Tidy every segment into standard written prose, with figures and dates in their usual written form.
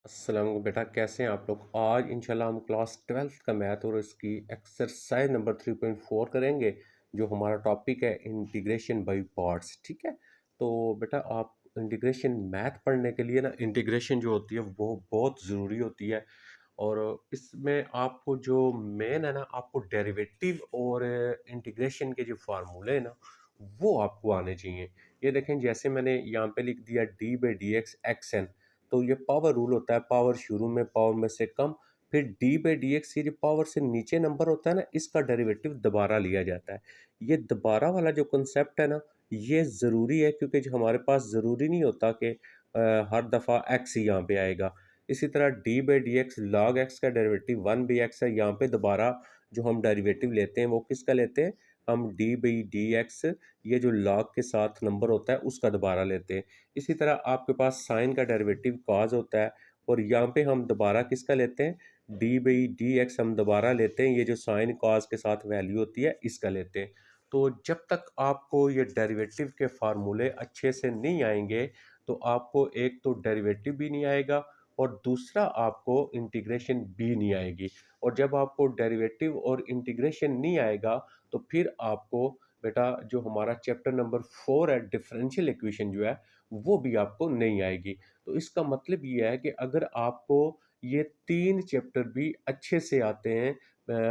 अस्सलाम वालेकुम बेटा, कैसे हैं आप लोग। आज इंशाल्लाह हम क्लास 12th का मैथ और इसकी एक्सरसाइज नंबर 3.4 करेंगे। जो हमारा टॉपिक है इंटीग्रेशन बाय पार्ट्स। ठीक है, तो बेटा आप इंटीग्रेशन मैथ पढ़ने के लिए ना, इंटीग्रेशन जो होती है वो बहुत ज़रूरी होती है। और इसमें आपको जो मेन है ना, आपको डेरिवेटिव और इंटीग्रेशन के जो फार्मूले हैं ना, वो आपको आने चाहिए। ये देखें, जैसे मैंने यहाँ पे लिख दिया D by D X X N. तो ये पावर रूल होता है, पावर शुरू में पावर में से कम, फिर डी बाई डी एक्स, ये जो पावर से नीचे नंबर होता है ना, इसका डेरिवेटिव दोबारा लिया जाता है। ये दोबारा वाला जो कंसेप्ट है ना, ये ज़रूरी है, क्योंकि जो हमारे पास ज़रूरी नहीं होता कि हर दफ़ा एक्स ही यहाँ पे आएगा। इसी तरह D by D x, log x का डेरिवेटिव वन बाई एक्स है। यहाँ पे दोबारा जो हम डेरिवेटिव लेते हैं वो किसका लेते हैं, हम डी बाई डी एक्स, ये जो लॉग के साथ नंबर होता है उसका दोबारा लेते हैं। इसी तरह आपके पास साइन का डेरिवेटिव कॉज होता है, और यहाँ पे हम दोबारा किसका लेते हैं, डी बाई डी एक्स हम दोबारा लेते हैं। ये जो साइन कॉज के साथ वैल्यू होती है इसका लेते हैं। तो जब तक आपको ये डेरिवेटिव के फार्मूले अच्छे से नहीं आएंगे, तो आपको एक तो डेरिवेटिव भी नहीं आएगा, और दूसरा आपको इंटीग्रेशन भी नहीं आएगी। और जब आपको डेरिवेटिव और इंटीग्रेशन नहीं आएगा, तो फिर आपको बेटा जो हमारा चैप्टर नंबर 4 है, डिफरेंशियल इक्वेशन जो है, वो भी आपको नहीं आएगी। तो इसका मतलब ये है कि अगर आपको ये 3 चैप्टर भी अच्छे से आते हैं,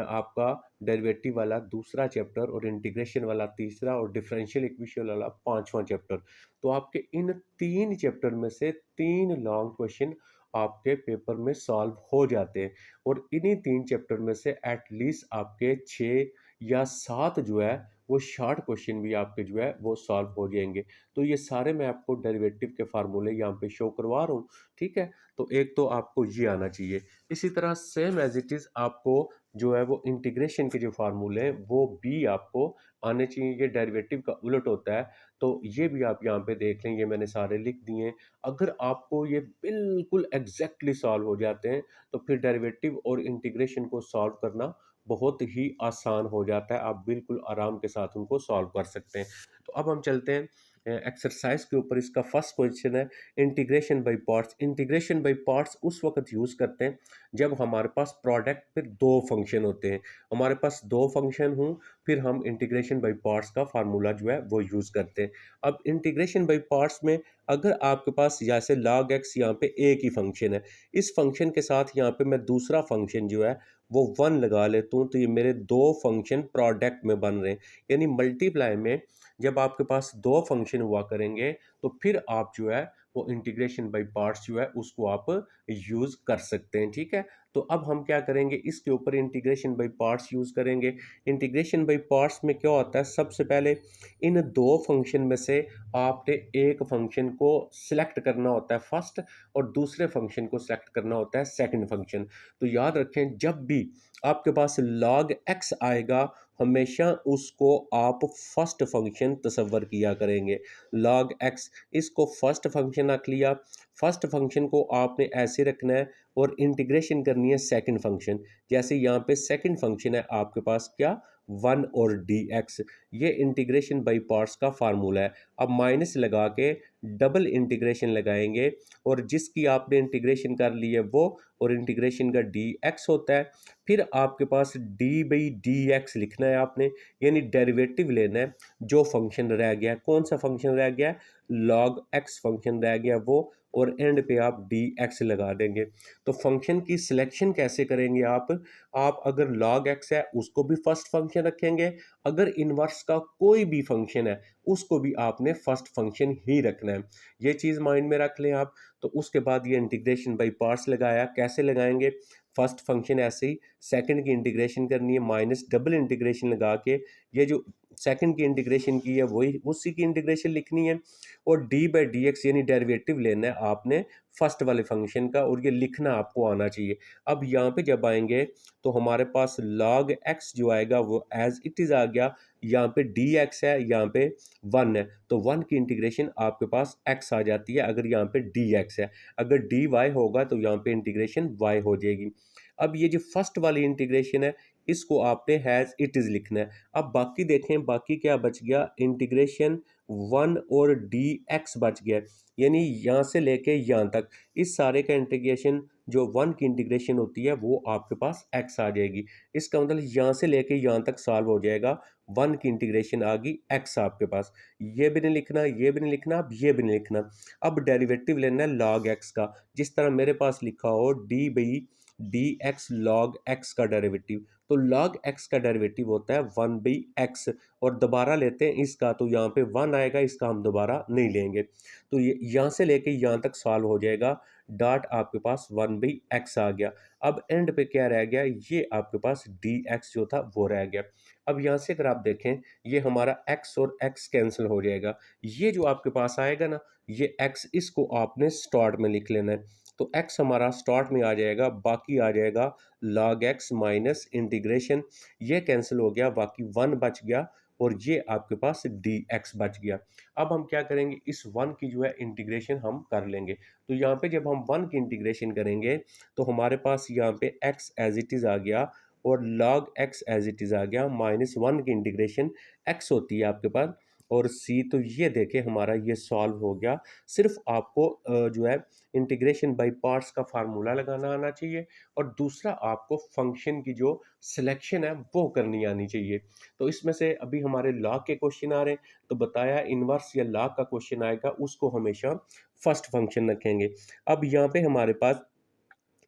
आपका डेरिवेटिव वाला दूसरा चैप्टर, और इंटीग्रेशन वाला तीसरा, और डिफरेंशियल इक्वेशन वाला पांचवा चैप्टर, तो आपके इन 3 चैप्टर में से 3 लॉन्ग क्वेश्चन आपके पेपर में सॉल्व हो जाते हैं। और इन्हीं 3 चैप्टर में से एटलीस्ट आपके 6 या 7 जो है वो शॉर्ट क्वेश्चन भी आपके जो है वो सॉल्व हो जाएंगे। तो ये सारे मैं आपको डेरिवेटिव के फार्मूले यहाँ पे शो करवा रहा हूँ। ठीक है, तो एक तो आपको ये आना चाहिए। इसी तरह सेम एज इट इज़ आपको जो है वो इंटीग्रेशन के जो फार्मूले हैं वो भी आपको आने चाहिए। ये डेरिवेटिव का उलट होता है, तो ये भी आप यहाँ पे देख लें, ये मैंने सारे लिख दिए हैं। अगर आपको ये बिल्कुल एग्जैक्टली सॉल्व हो जाते हैं, तो फिर डेरिवेटिव और इंटीग्रेशन को सॉल्व करना बहुत ही आसान हो जाता है। आप बिल्कुल आराम के साथ उनको सॉल्व कर सकते हैं। तो अब हम चलते हैं एक्सरसाइज के ऊपर। इसका फर्स्ट क्वेश्चन है integration by parts. Integration by parts उस वक्त यूज़ करते हैं जब हमारे पास प्रोडक्ट पे दो फंक्शन होते हैं। हमारे पास दो फंक्शन हों, फिर हम इंटीग्रेशन बाय पार्ट्स का फार्मूला जो है वो यूज़ करते हैं। अब इंटीग्रेशन बाय पार्ट्स में अगर आपके पास जैसे log x यहाँ पे एक ही फंक्शन है, इस फंक्शन के साथ यहाँ पे मैं दूसरा फंक्शन जो है वो वन लगा लेता हूँ, तो ये मेरे दो फंक्शन प्रोडक्ट में बन रहे हैं। यानी मल्टीप्लाई में जब आपके पास दो फंक्शन हुआ करेंगे, तो फिर आप जो है वो इंटीग्रेशन बाय पार्ट्स जो है उसको आप यूज़ कर सकते हैं। ठीक है, तो अब हम क्या करेंगे, इसके ऊपर इंटीग्रेशन बाय पार्ट्स यूज़ करेंगे। इंटीग्रेशन बाय पार्ट्स में क्या होता है, सबसे पहले इन दो फंक्शन में से आपने एक फंक्शन को सिलेक्ट करना होता है फर्स्ट, और दूसरे फंक्शन को सिलेक्ट करना होता है सेकंड फंक्शन। तो याद रखें, जब भी आपके पास log x आएगा, हमेशा उसको आप फर्स्ट फंक्शन तसव्वुर किया करेंगे। log x, इसको फर्स्ट फंक्शन रख लिया, फर्स्ट फंक्शन को आपने ऐसे रखना है, और इंटीग्रेशन करनी है सेकंड फंक्शन। जैसे यहाँ पे सेकंड फंक्शन है आपके पास क्या, वन और डी एक्स। ये इंटीग्रेशन बाई पार्ट्स का फार्मूला है। अब माइनस लगा के डबल इंटीग्रेशन लगाएंगे, और जिसकी आपने इंटीग्रेशन कर ली है वो, और इंटीग्रेशन का डी एक्स होता है। फिर आपके पास डी बाई डी एक्स लिखना है आपने, यानी डेरिवेटिव लेना है जो फंक्शन रह गया। कौन सा फंक्शन रह गया, लॉग एक्स फंक्शन रह गया वो, और एंड पे आप डी एक्स लगा देंगे। तो फंक्शन की सिलेक्शन कैसे करेंगे आप अगर log x है उसको भी फर्स्ट फंक्शन रखेंगे, अगर इनवर्स का कोई भी फंक्शन है उसको भी आपने फर्स्ट फंक्शन ही रखना है। ये चीज़ माइंड में रख लें आप। तो उसके बाद ये इंटीग्रेशन बाई पार्ट्स लगाया, कैसे लगाएंगे, फर्स्ट फंक्शन ऐसे ही, सेकंड की इंटीग्रेशन करनी है, माइनस डबल इंटीग्रेशन लगा के ये जो सेकंड की इंटीग्रेशन की है वही उसी की इंटीग्रेशन लिखनी है, और डी बाई डी एक्स यानी डेरिवेटिव लेना है आपने फर्स्ट वाले फंक्शन का, और ये लिखना आपको आना चाहिए। अब यहाँ पे जब आएंगे, तो हमारे पास log x जो आएगा वो एज इट इज़ आ गया। यहाँ पे dx है, यहाँ पे वन है, तो वन की इंटीग्रेशन आपके पास x आ जाती है अगर यहाँ पे dx है। अगर dy होगा तो यहाँ पे इंटीग्रेशन y हो जाएगी। अब ये जो फर्स्ट वाली इंटीग्रेशन है इसको आपने हैज़ इट इज़ लिखना है। अब बाकी देखें, बाकी क्या बच गया, इंटीग्रेशन वन और डी एक्स बच गया, यानी यहाँ से लेके यहाँ तक इस सारे का इंटीग्रेशन जो वन की इंटीग्रेशन होती है वो आपके पास एक्स आ जाएगी। इसका मतलब यहाँ से लेके यहाँ तक सॉल्व हो जाएगा, वन की इंटीग्रेशन आ गई एक्स आपके पास। ये भी नहीं लिखना, ये भी नहीं लिखना, अब ये भी नहीं लिखना। अब डेरिवेटिव लेना है लॉग एक्स का, जिस तरह मेरे पास लिखा हो D by D x log x का डेरिवेटिव। तो लॉग एक्स का डेरिवेटिव होता है वन बाई एक्स, और दोबारा लेते हैं इसका, तो यहाँ पे वन आएगा, इसका हम दोबारा नहीं लेंगे। तो ये यहाँ से लेके यहाँ तक सॉल्व हो जाएगा, डॉट आपके पास वन बाई एक्स आ गया। अब एंड पे क्या रह गया, ये आपके पास डी एक्स जो था वो रह गया। अब यहाँ से अगर आप देखें, ये हमारा x और x कैंसिल हो जाएगा। ये जो आपके पास आएगा ना, ये x, इसको आपने स्टार्ट में लिख लेना है। तो x हमारा स्टार्ट में आ जाएगा, बाकी आ जाएगा log x माइनस इंटीग्रेशन, ये कैंसिल हो गया, बाकी वन बच गया, और ये आपके पास डी एक्स बच गया। अब हम क्या करेंगे, इस वन की जो है इंटीग्रेशन हम कर लेंगे। तो यहाँ पे जब हम वन की इंटीग्रेशन करेंगे तो हमारे पास यहाँ पे x एज इट इज़ आ गया, और log x as it is आ गया, माइनस वन की इंटीग्रेशन x होती है आपके पास, और c। तो ये देखे हमारा ये सॉल्व हो गया। सिर्फ आपको जो है इंटीग्रेशन बाय पार्ट्स का फार्मूला लगाना आना चाहिए, और दूसरा आपको फंक्शन की जो सिलेक्शन है वो करनी आनी चाहिए। तो इसमें से अभी हमारे लॉग के क्वेश्चन आ रहे हैं, तो बताया इन्वर्स या लॉग का क्वेश्चन आएगा उसको हमेशा फर्स्ट फंक्शन रखेंगे। अब यहाँ पे हमारे पास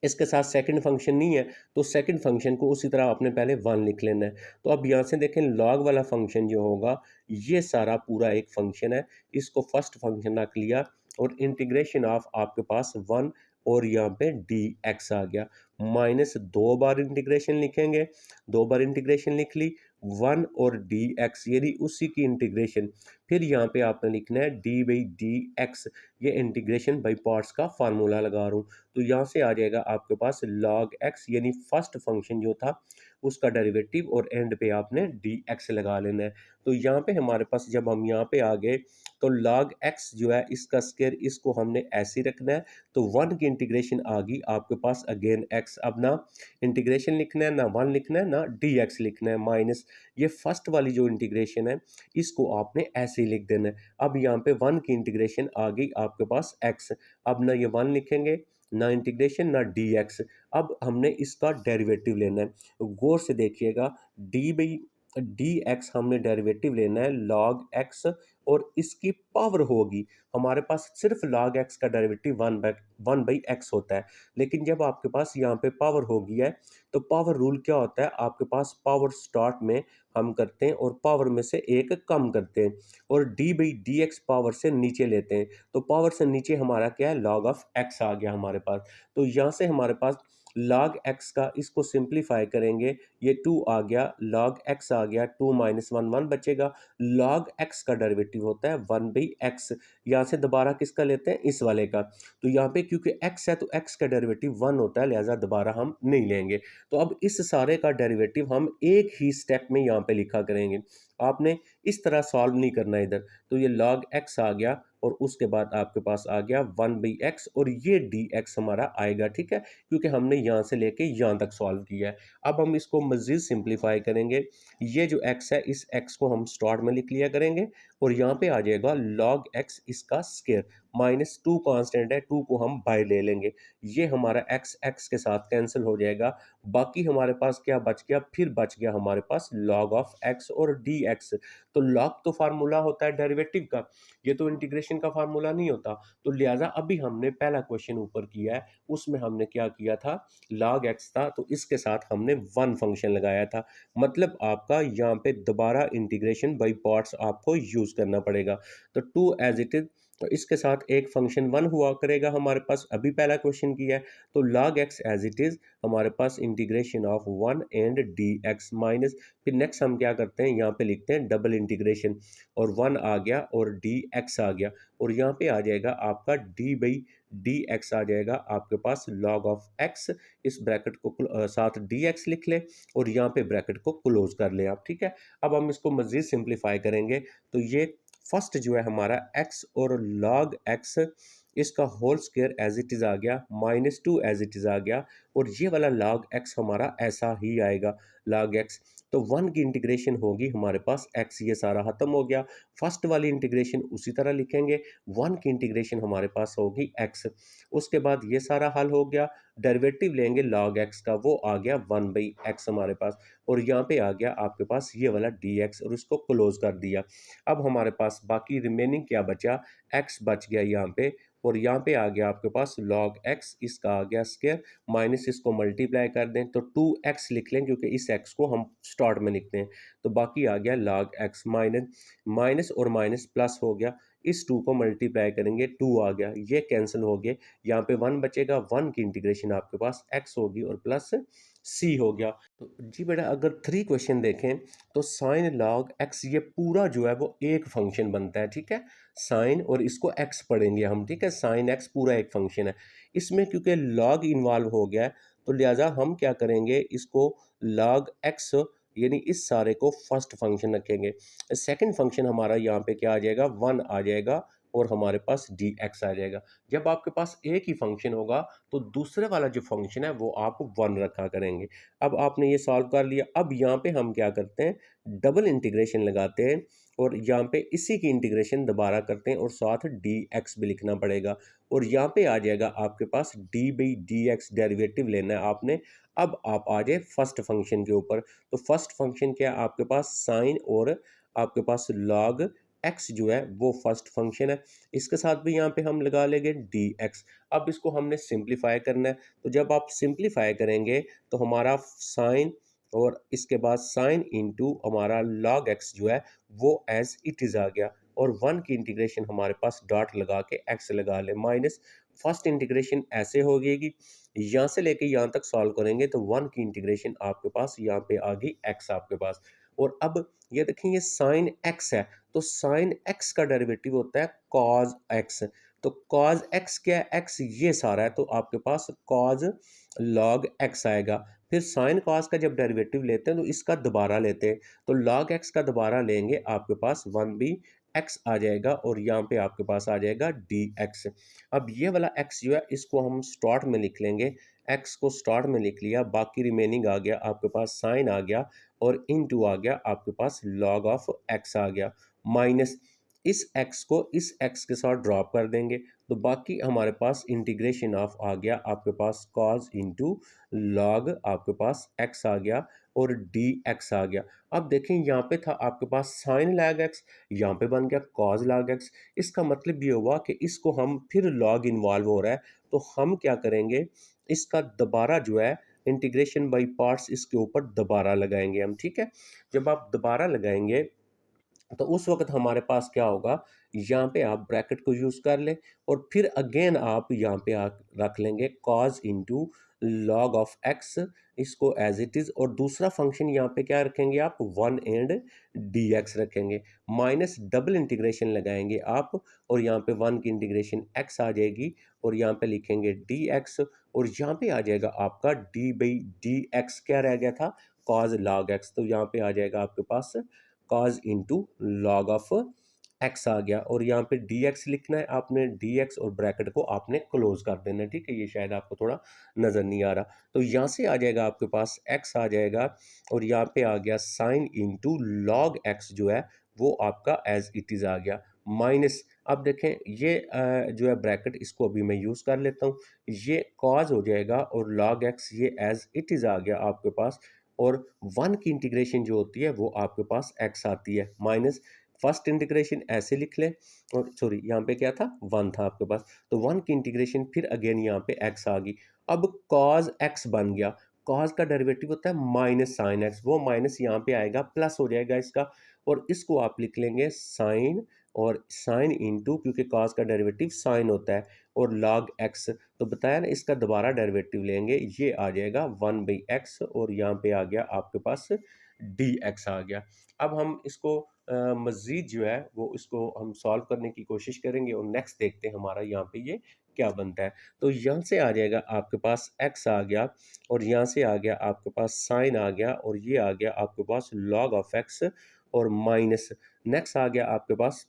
इसके साथ सेकंड फंक्शन नहीं है, तो सेकंड फंक्शन को उसी तरह आपने पहले वन लिख लेना है। तो अब यहाँ से देखें, लॉग वाला फंक्शन जो होगा, ये सारा पूरा एक फंक्शन है, इसको फर्स्ट फंक्शन रख लिया, और इंटीग्रेशन ऑफ आपके पास वन, और यहाँ पे डी एक्स आ गया, माइनस दो बार इंटीग्रेशन लिखेंगे, दो बार इंटीग्रेशन लिख ली, वन और डी एक्स यानी उसी की इंटीग्रेशन। फिर यहाँ पे आपने लिखना है डी बाई डी एक्स, ये इंटीग्रेशन बाई पार्ट्स का फार्मूला लगा रहा हूँ। तो यहाँ से आ जाएगा आपके पास log x, यानी फर्स्ट फंक्शन जो था उसका डेरिवेटिव, और एंड पे आपने dx लगा लेना है। तो यहाँ पे हमारे पास जब हम यहाँ पे आ गए, तो log x जो है इसका स्क्वायर, इसको हमने ऐसे ही रखना है। तो वन की इंटीग्रेशन आ गई आपके पास अगेन x, अब ना इंटीग्रेशन लिखना है, ना वन लिखना है, ना dx लिखना है, माइनस ये फर्स्ट वाली जो इंटीग्रेशन है इसको आपने ऐसे ही लिख देना है। अब यहाँ पे वन की इंटीग्रेशन आ गई आपके पास x, अब ना ये वन लिखेंगे, ना इंटीग्रेशन, ना डी एक्स। अब हमने इसका डेरिवेटिव लेना है, गौर से देखिएगा, डी बाई डी एक्स हमने डेरिवेटिव लेना है लॉग एक्स, और इसकी पावर होगी, हमारे पास सिर्फ लॉग एक्स का डेरिवेटिव वन बाई एक्स होता है। लेकिन जब आपके पास यहाँ पे पावर होगी है, तो पावर रूल क्या होता है, आपके पास पावर स्टार्ट में हम करते हैं और पावर में से एक कम करते हैं, और d by D x power से नीचे लेते हैं। तो पावर से नीचे हमारा क्या है, लॉग ऑफ एक्स आ गया हमारे पास। तो यहाँ से हमारे पास लॉग एक्स का, इसको सिंप्लीफाई करेंगे, ये टू आ गया, लॉग एक्स आ गया, टू माइनस वन वन बचेगा। लॉग एक्स का डेरिवेटिव होता है वन बाई एक्स। यहाँ से दोबारा किसका लेते हैं, इस वाले का। तो यहाँ पे क्योंकि एक्स है तो एक्स का डेरिवेटिव वन होता है, लिहाजा दोबारा हम नहीं लेंगे। तो अब इस सारे का डेरिवेटिव हम एक ही स्टेप में यहाँ पे लिखा करेंगे, आपने इस तरह सॉल्व नहीं करना इधर। तो ये log x आ गया, और उसके बाद आपके पास आ गया वन बाई एक्स, और ये डी एक्स हमारा आएगा, ठीक है, क्योंकि हमने यहाँ से लेके यहाँ तक सॉल्व किया है। अब हम इसको मज़ीद सिंप्लीफाई करेंगे, ये जो x है इस x को हम स्टार्ट में लिख लिया करेंगे, और यहाँ पे आ जाएगा log x इसका स्क्वायर, माइनस टू कांस्टेंट है, टू को हम बाय ले लेंगे, ये हमारा x x के साथ कैंसिल हो जाएगा, बाकी हमारे पास क्या बच गया, फिर बच गया हमारे पास log ऑफ x और dx। तो log तो फार्मूला होता है डेरिवेटिव का, ये तो इंटीग्रेशन का फार्मूला नहीं होता। तो लिहाजा अभी हमने पहला क्वेश्चन ऊपर किया है, उसमें हमने क्या किया था, log x था, तो इसके साथ हमने वन फंक्शन लगाया था। मतलब आपका यहाँ पे दोबारा इंटीग्रेशन बाई पार्ट्स आपको यूज करना पड़ेगा। तो टू एज इट इज, तो इसके साथ एक फंक्शन वन हुआ करेगा हमारे पास, अभी पहला क्वेश्चन किया है। तो log x as it is हमारे पास integration of one and D x minus, फिर नेक्स्ट हम क्या करते हैं, यहाँ पे लिखते हैं डबल इंटीग्रेशन, और वन आ गया और डी एक्स आ गया, और यहाँ पे आ जाएगा आपका डी बाई डी एक्स आ जाएगा आपके पास log ऑफ एक्स। इस ब्रैकेट को साथ डी एक्स लिख ले, और यहाँ पे ब्रैकेट को क्लोज कर ले आप, ठीक है। अब हम इसको मज़ीद सिंप्लीफाई करेंगे, तो ये फर्स्ट जो है हमारा x और log x इसका whole square as it is आ गया, -2 एज इट इज़ आ गया, और ये वाला log x हमारा ऐसा ही आएगा, log x। तो 1 की इंटीग्रेशन होगी हमारे पास x, ये सारा ख़त्म हो गया। फर्स्ट वाली इंटीग्रेशन उसी तरह लिखेंगे, 1 की इंटीग्रेशन हमारे पास होगी x। उसके बाद ये सारा हल हो गया, डेरिवेटिव लेंगे log x का, वो आ गया 1/x हमारे पास, और यहाँ पे आ गया आपके पास ये वाला dx, और इसको क्लोज कर दिया। अब हमारे पास बाकी रिमेनिंग क्या बचा, x बच गया यहाँ पे, और यहाँ पे आ गया आपके पास log x, इसका आ गया स्क्वायर, माइनस इसको मल्टीप्लाई कर दें तो 2x लिख लें, क्योंकि इस x को हम स्टार्ट में लिखते हैं। तो बाकी आ गया log x, माइनस माइनस और माइनस प्लस हो गया, इस 2 को मल्टीप्लाई करेंगे 2 आ गया, ये कैंसिल हो गए, यहाँ पे 1 बचेगा, 1 की इंटीग्रेशन आपके पास x होगी और प्लस c हो गया। तो जी बेटा अगर 3 क्वेश्चन देखें तो साइन लॉग x ये पूरा जो है वो एक फंक्शन बनता है, ठीक है। साइन और इसको x पढ़ेंगे हम, ठीक है, साइन x पूरा एक फंक्शन है। इसमें क्योंकि लॉग इन्वॉल्व हो गया है तो लिहाजा हम क्या करेंगे, इसको लॉग x यानी इस सारे को फर्स्ट फंक्शन रखेंगे। सेकंड फंक्शन हमारा यहाँ पे क्या आ जाएगा, 1 आ जाएगा, और हमारे पास dx आ जाएगा। जब आपके पास एक ही फंक्शन होगा तो दूसरे वाला जो फंक्शन है वो आप 1 रखा करेंगे। अब आपने ये सॉल्व कर लिया, अब यहाँ पे हम क्या करते हैं, डबल इंटीग्रेशन लगाते हैं, और यहाँ पे इसी की इंटीग्रेशन दोबारा करते हैं, और साथ dx भी लिखना पड़ेगा, और यहाँ पे आ जाएगा आपके पास d/dx, डेरिवेटिव लेना है आपने। अब आप आ जाए फर्स्ट फंक्शन के ऊपर, तो फर्स्ट फंक्शन क्या है आपके पास, साइन, और आपके पास log x जो है वो फर्स्ट फंक्शन है, इसके साथ भी यहाँ पे हम लगा लेंगे dx। अब इसको हमने सिंप्लीफाई करना है, तो जब आप सिंप्लीफाई करेंगे तो हमारा साइन और इसके बाद साइन इंटू हमारा log x जो है वो एज इट इज़ आ गया, और 1 की इंटीग्रेशन हमारे पास डॉट लगा के x लगा ले, माइनस फर्स्ट इंटीग्रेशन ऐसे हो गई, यहाँ से लेके यहाँ तक सॉल्व करेंगे तो 1 की इंटीग्रेशन आपके पास यहाँ पे आ गई x आपके पास। और अब ये देखें ये साइन x है, तो साइन x का डेरिवेटिव होता है cos x। तो cos x क्या है, x ये सारा है, तो आपके पास cos log x आएगा। फिर साइन cos का जब डेरिवेटिव लेते हैं तो इसका दोबारा लेते हैं, तो log x का दोबारा लेंगे, आपके पास 1/x आ जाएगा, और यहाँ पे आपके पास आ जाएगा dx। अब ये वाला x जो है इसको हम स्टार्ट में लिख लेंगे, x को स्टार्ट में लिख लिया, बाकी रिमेनिंग आ गया आपके पास साइन आ गया, और इनटू आ गया आपके पास log ऑफ x आ गया, माइनस इस x को इस x के साथ ड्रॉप कर देंगे, तो बाकी हमारे पास इंटीग्रेशन ऑफ आ गया आपके पास cos इंटू log आपके पास x आ गया, और dx आ गया। अब देखें यहाँ पे था आपके पास साइन log x, यहाँ पे बन गया cos log x। इसका मतलब ये हुआ कि इसको हम फिर log इन्वॉल्व हो रहा है, तो हम क्या करेंगे, इसका दोबारा जो है इंटीग्रेशन बाई पार्ट्स इसके ऊपर दोबारा लगाएंगे हम, ठीक है। जब आप दोबारा लगाएंगे तो उस वक्त हमारे पास क्या होगा, यहाँ पे आप ब्रैकेट को यूज़ कर लें, और फिर अगेन आप यहाँ पे रख लेंगे cos into log of x, इसको एज इट इज़, और दूसरा फंक्शन यहाँ पे क्या रखेंगे आप, 1 एंड dx रखेंगे, माइनस डबल इंटीग्रेशन लगाएंगे आप, और यहाँ पे 1 की इंटीग्रेशन x आ जाएगी, और यहाँ पे लिखेंगे dx, और यहाँ पे आ जाएगा आपका d/dx, क्या रह गया था, cos log x, तो यहाँ पे आ जाएगा आपके पास cos into log of x आ गया, और यहाँ पे dx लिखना है आपने, dx और ब्रैकेट को आपने क्लोज कर देना है, ठीक है। ये शायद आपको थोड़ा नज़र नहीं आ रहा, तो यहाँ से आ जाएगा आपके पास x आ जाएगा, और यहाँ पे आ गया साइन इंटू लॉग x जो है वो आपका एज इट इज़ आ गया, माइनस अब देखें ये जो है ब्रैकेट, इसको अभी मैं यूज़ कर लेता हूँ, ये cos हो जाएगा, और log x ये एज इट इज़ आ गया आपके पास, और 1 की इंटीग्रेशन जो होती है वो आपके पास x आती है, माइनस फर्स्ट इंटीग्रेशन ऐसे लिख लें, और सॉरी यहाँ पे क्या था, 1 था आपके पास, तो 1 की इंटीग्रेशन फिर अगेन यहाँ पे x आ गई। अब cos x बन गया, cos का डेरिवेटिव होता है माइनस साइन x, वो माइनस यहाँ पे आएगा, प्लस हो जाएगा इसका, और इसको आप लिख लेंगे साइन, और साइन इंटू, क्योंकि cos का डेरिवेटिव साइन होता है, और log x, तो बताया ना इसका दोबारा डेरिवेटिव लेंगे, ये आ जाएगा 1/x, और यहाँ पे आ गया आपके पास dx आ गया। अब हम इसको मज़ीद जो है वो इसको हम सॉल्व करने की कोशिश करेंगे, और नेक्स्ट देखते हैं हमारा यहाँ पे ये क्या बनता है। तो यहाँ से आ जाएगा आपके पास x आ गया, और यहाँ से आ गया आपके पास साइन आ गया, और ये आ गया आपके पास log ऑफ x, और माइनस नेक्स्ट आ गया आपके पास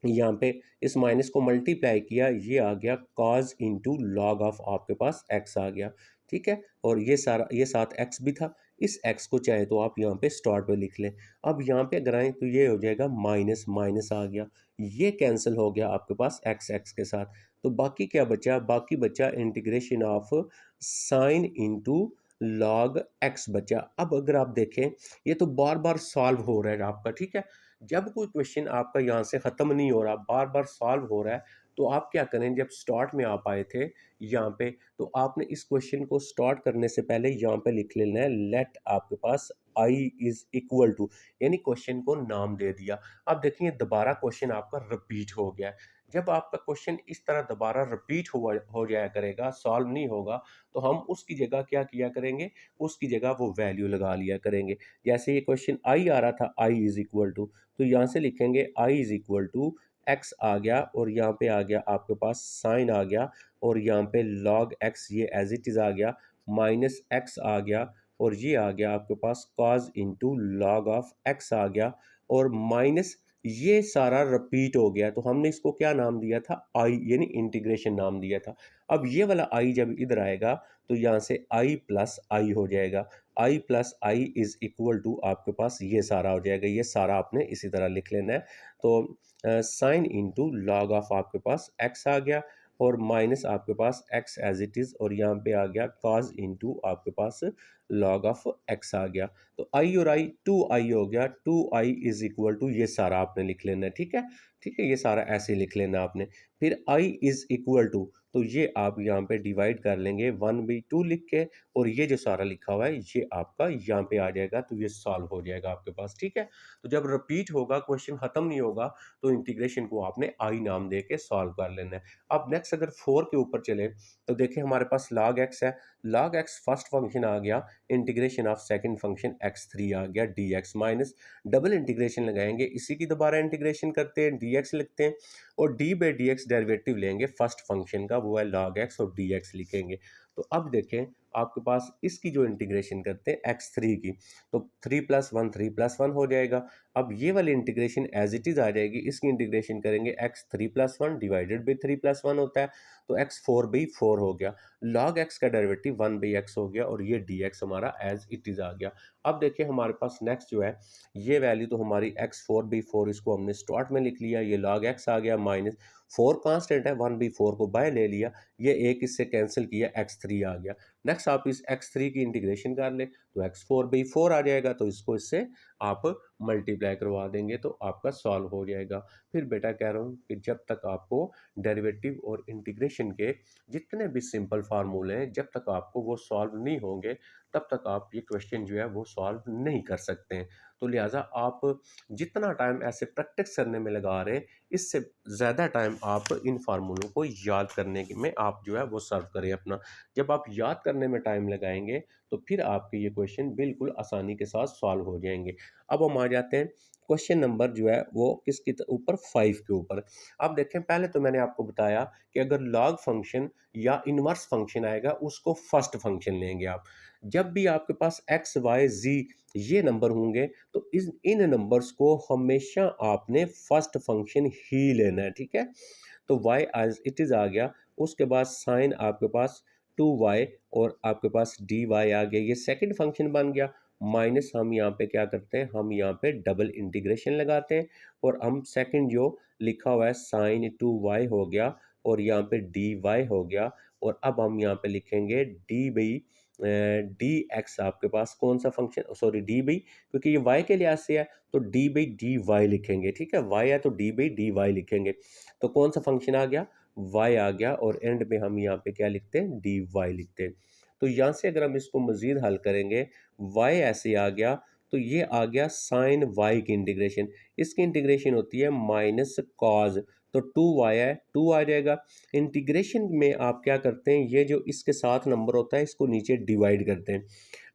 यहाँ पे इस माइनस को मल्टीप्लाई किया, ये आ गया कॉज इंटू लॉग ऑफ आपके पास एक्स आ गया, ठीक है। और ये सारा, ये साथ एक्स भी था, इस एक्स को चाहे तो आप यहाँ पे स्टार्ट पे लिख लें। अब यहाँ पे अगर आए तो ये हो जाएगा माइनस माइनस आ गया, ये कैंसिल हो गया आपके पास एक्स एक्स के साथ। तो बाकी क्या बचा, बाकी बचा integration of sine into log x बचा। अब अगर आप देखें, ये तो बार बार सॉल्व हो रहा है आपका, ठीक है। जब कोई क्वेश्चन आपका यहाँ से ख़त्म नहीं हो रहा, बार बार सॉल्व हो रहा है, तो आप क्या करें, जब स्टार्ट में आप आए थे यहाँ पे, तो आपने इस क्वेश्चन को स्टार्ट करने से पहले यहाँ पे लिख लेना है लेट आपके पास आई इज इक्वल टू, यानी क्वेश्चन को नाम दे दिया। अब देखिए दोबारा क्वेश्चन आपका रिपीट हो गया है। जब आपका क्वेश्चन इस तरह दोबारा रिपीट हो जाया करेगा, सॉल्व नहीं होगा, तो हम उसकी जगह क्या किया करेंगे, उसकी जगह वो वैल्यू लगा लिया करेंगे। जैसे ये क्वेश्चन आई आ रहा था, आई इज इक्वल टू, तो यहाँ से लिखेंगे आई इज इक्वल टू एक्स आ गया, और यहाँ पे आ गया आपके पास साइन आ गया, और यहाँ पे लॉग एक्स ये एज इट इज़ आ गया, माइनस एक्स आ गया, और ये आ गया आपके पास cos into log of x आ गया, और माइनस ये सारा रिपीट हो गया। तो हमने इसको क्या नाम दिया था, आई, यानी इंटीग्रेशन नाम दिया था। अब ये वाला आई जब इधर आएगा, तो यहाँ से आई प्लस आई हो जाएगा, I plus I is equal to आपके पास ये सारा हो जाएगा, ये सारा आपने इसी तरह लिख लेना है। तो साइन इंटू लॉग ऑफ आपके पास एक्स आ गया, और माइनस आपके पास एक्स एज इट इज़, और यहाँ पे आ गया कॉज इंटू आपके पास लॉग ऑफ एक्स आ गया। तो आई और आई, टू आई हो गया, two I is equal to ये सारा आपने लिख लेना है, ठीक है। ठीक है, ये सारा ऐसे लिख लेना आपने। फिर आई इज इक्वल टू, तो ये आप यहाँ पे डिवाइड कर लेंगे 1/2 लिख के, और ये जो सारा लिखा हुआ है ये आपका यहाँ पे आ जाएगा, तो ये सॉल्व हो जाएगा आपके पास, ठीक है। तो जब रिपीट होगा, क्वेश्चन खत्म नहीं होगा, तो इंटीग्रेशन को आपने आई नाम दे के सॉल्व कर लेना है। अब नेक्स्ट अगर 4 के ऊपर चले, तो देखिए हमारे पास log x है, log x फर्स्ट फंक्शन आ गया, integration of second function x3 आ गया dx माइनस, डबल इंटीग्रेशन लगाएंगे, इसी की दोबारा इंटीग्रेशन करते हैं, dx लिखते हैं, और d by D x derivative लेंगे फर्स्ट फंक्शन का, वो है log x, और dx लिखेंगे। तो अब देखें आपके पास इसकी जो इंटीग्रेशन करते हैं x3 की, तो 3+1 हो जाएगा। अब ये वाली इंटीग्रेशन एज इट इज़ आ जाएगी, इसकी इंटीग्रेशन करेंगे x3+1 डिवाइडेड बाई 3+1 होता है, तो x4/4 हो गया, log x का डेरिवेटिव 1/x हो गया, और ये dx हमारा एज इट इज़ आ गया। अब देखिए हमारे पास नेक्स्ट जो है, ये वैल्यू तो हमारी x4/4, इसको हमने स्टार्ट में लिख लिया, ये log x आ गया, माइनस 4 कांस्टेंट है, 1/4 को बाय ले लिया, ये एक इससे कैंसिल किया, x3 आ गया। नेक्स्ट आप इस x3 की इंटीग्रेशन कर लें, तो x4/4 आ जाएगा, तो इसको इससे आप मल्टीप्लाई करवा देंगे, तो आपका सॉल्व हो जाएगा। फिर बेटा कह रहा हूँ कि जब तक आपको डेरिवेटिव और इंटीग्रेशन के जितने भी सिंपल फार्मूले हैं, जब तक आपको वो सॉल्व नहीं होंगे, तब तक आप ये क्वेश्चन जो है वो सॉल्व नहीं कर सकते हैं। तो लिहाजा आप जितना टाइम ऐसे प्रैक्टिस करने में लगा रहे हैं, इससे ज़्यादा टाइम आप इन फार्मूलों को याद करने में आप जो है वो सर्व करें अपना। जब आप याद करने में टाइम लगाएंगे, तो फिर आपके ये क्वेश्चन बिल्कुल आसानी के साथ सॉल्व हो जाएंगे। अब हम आ जाते हैं क्वेश्चन नंबर जो है वो किसके ऊपर, 5 के ऊपर। अब देखें, पहले तो मैंने आपको बताया कि अगर लॉग फंक्शन या इनवर्स फंक्शन आएगा, उसको फर्स्ट फंक्शन लेंगे आप। जब भी आपके पास एक्स वाई जी ये नंबर होंगे, तो इन नंबर्स को हमेशा आपने फर्स्ट फंक्शन ही लेना है, ठीक है। तो y एज इट इज़ आ गया, उसके बाद साइन आपके पास 2y, और आपके पास dy आ गया, ये सेकंड फंक्शन बन गया। माइनस हम यहाँ पे क्या करते हैं, हम यहाँ पे डबल इंटीग्रेशन लगाते हैं, और हम सेकंड जो लिखा हुआ है साइन 2y हो गया, और यहाँ पे dy हो गया, और अब हम यहाँ पे लिखेंगे डी बाई डी एक्स, आपके पास कौन सा फंक्शन, सॉरी डी बाई, क्योंकि ये y के लिहाज से है, तो डी बाई डी वाई लिखेंगे, ठीक है, y है तो डी बाई डी वाई लिखेंगे। तो कौन सा फंक्शन आ गया, y आ गया, और एंड में हम यहाँ पे क्या लिखते हैं, डी वाई लिखते हैं। तो यहाँ से अगर हम इसको मज़ीद हल करेंगे, y ऐसे आ गया, तो ये आ गया साइन y की इंटीग्रेशन, इसकी इंटीग्रेशन होती है माइनस कॉज, तो 2y है, 2 आ जाएगा। इंटीग्रेशन में आप क्या करते हैं, ये जो इसके साथ नंबर होता है, इसको नीचे डिवाइड करते हैं।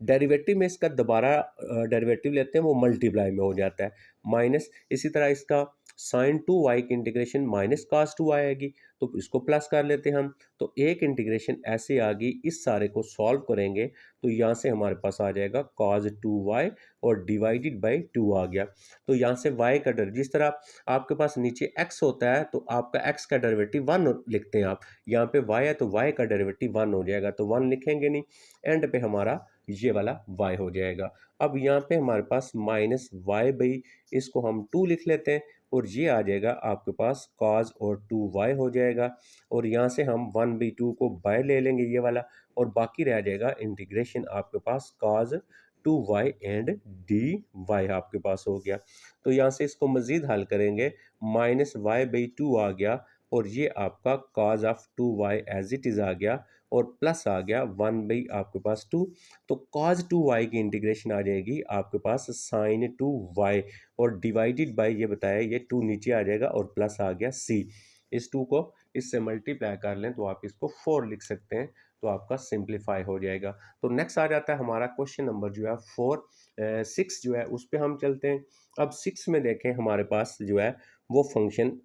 डेरिवेटिव में इसका दोबारा डेरिवेटिव लेते हैं, वो मल्टीप्लाई में हो जाता है, माइनस, इसी तरह इसका साइन टू वाई की integration minus cos two Y आएगी, तो इसको प्लस कर लेते हैं हम। तो एक इंटीग्रेशन ऐसे आ गई, इस सारे को सॉल्व करेंगे तो यहाँ से हमारे पास आ जाएगा कॉज टू वाई और डिवाइडेड बाई टू आ गया। तो यहाँ से वाई का डर, जिस तरह आपके पास नीचे एक्स होता है तो आपका एक्स का डेरिवेटिव वन लिखते हैं आप, यहाँ पे वाई है तो वाई का डेरिवेटिव वन हो जाएगा, तो वन लिखेंगे नहीं, एंड पे हमारा ये वाला वाई हो जाएगा। अब यहाँ पे हमारे पास माइनस वाई बाई, इसको हम टू लिख लेते हैं, और ये आ जाएगा आपके पास कॉज और टू वाई हो जाएगा, और यहाँ से हम वन बाई टू को बाय ले लेंगे ये वाला, और बाकी रह जाएगा इंटीग्रेशन आपके पास cos two y and d y आपके पास हो गया। तो यहाँ से इसको मज़ीद हल करेंगे, माइनस वाई बाई टू आ गया, और ये आपका cos of two y as it is आ गया, और प्लस आ गया वन बाई आपके पास टू। तो कॉज टू वाई की इंटीग्रेशन आ जाएगी आपके पास साइन टू वाई, और डिवाइडेड बाय ये बताया, ये टू नीचे आ जाएगा और प्लस आ गया सी। इस टू को इससे मल्टीप्लाई कर लें तो आप इसको फोर लिख सकते हैं, तो आपका सिंप्लीफाई हो जाएगा। तो नेक्स्ट आ जाता है हमारा क्वेश्चन नंबर जो है फोर, सिक्स जो है उस पर हम चलते हैं। अब सिक्स में देखें हमारे पास जो है वो फंक्शन,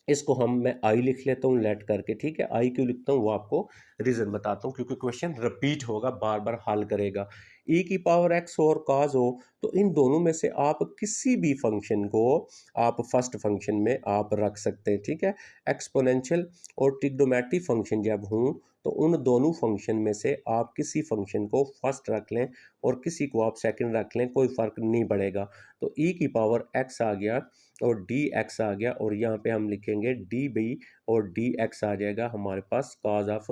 इसको मैं आई लिख लेता हूँ लेट करके, ठीक है। आई क्यों लिखता हूँ वो आपको रीज़न बताता हूँ, क्योंकि क्वेश्चन रिपीट होगा, बार बार हल करेगा। ई की पावर एक्स हो और काज हो, तो इन दोनों में से आप किसी भी फंक्शन को आप फर्स्ट फंक्शन में आप रख सकते हैं, ठीक है। एक्सपोनेंशियल और ट्रिग्नोमेट्रिक फंक्शन जब हूँ, तो उन दोनों फंक्शन में से आप किसी फंक्शन को फर्स्ट रख लें और किसी को आप सेकंड रख लें, कोई फ़र्क नहीं पड़ेगा। तो ई की पावर एक्स आ गया और डी एक्स आ गया, और यहाँ पे हम लिखेंगे डी बी, और डी एक्स आ जाएगा हमारे पास कॉज ऑफ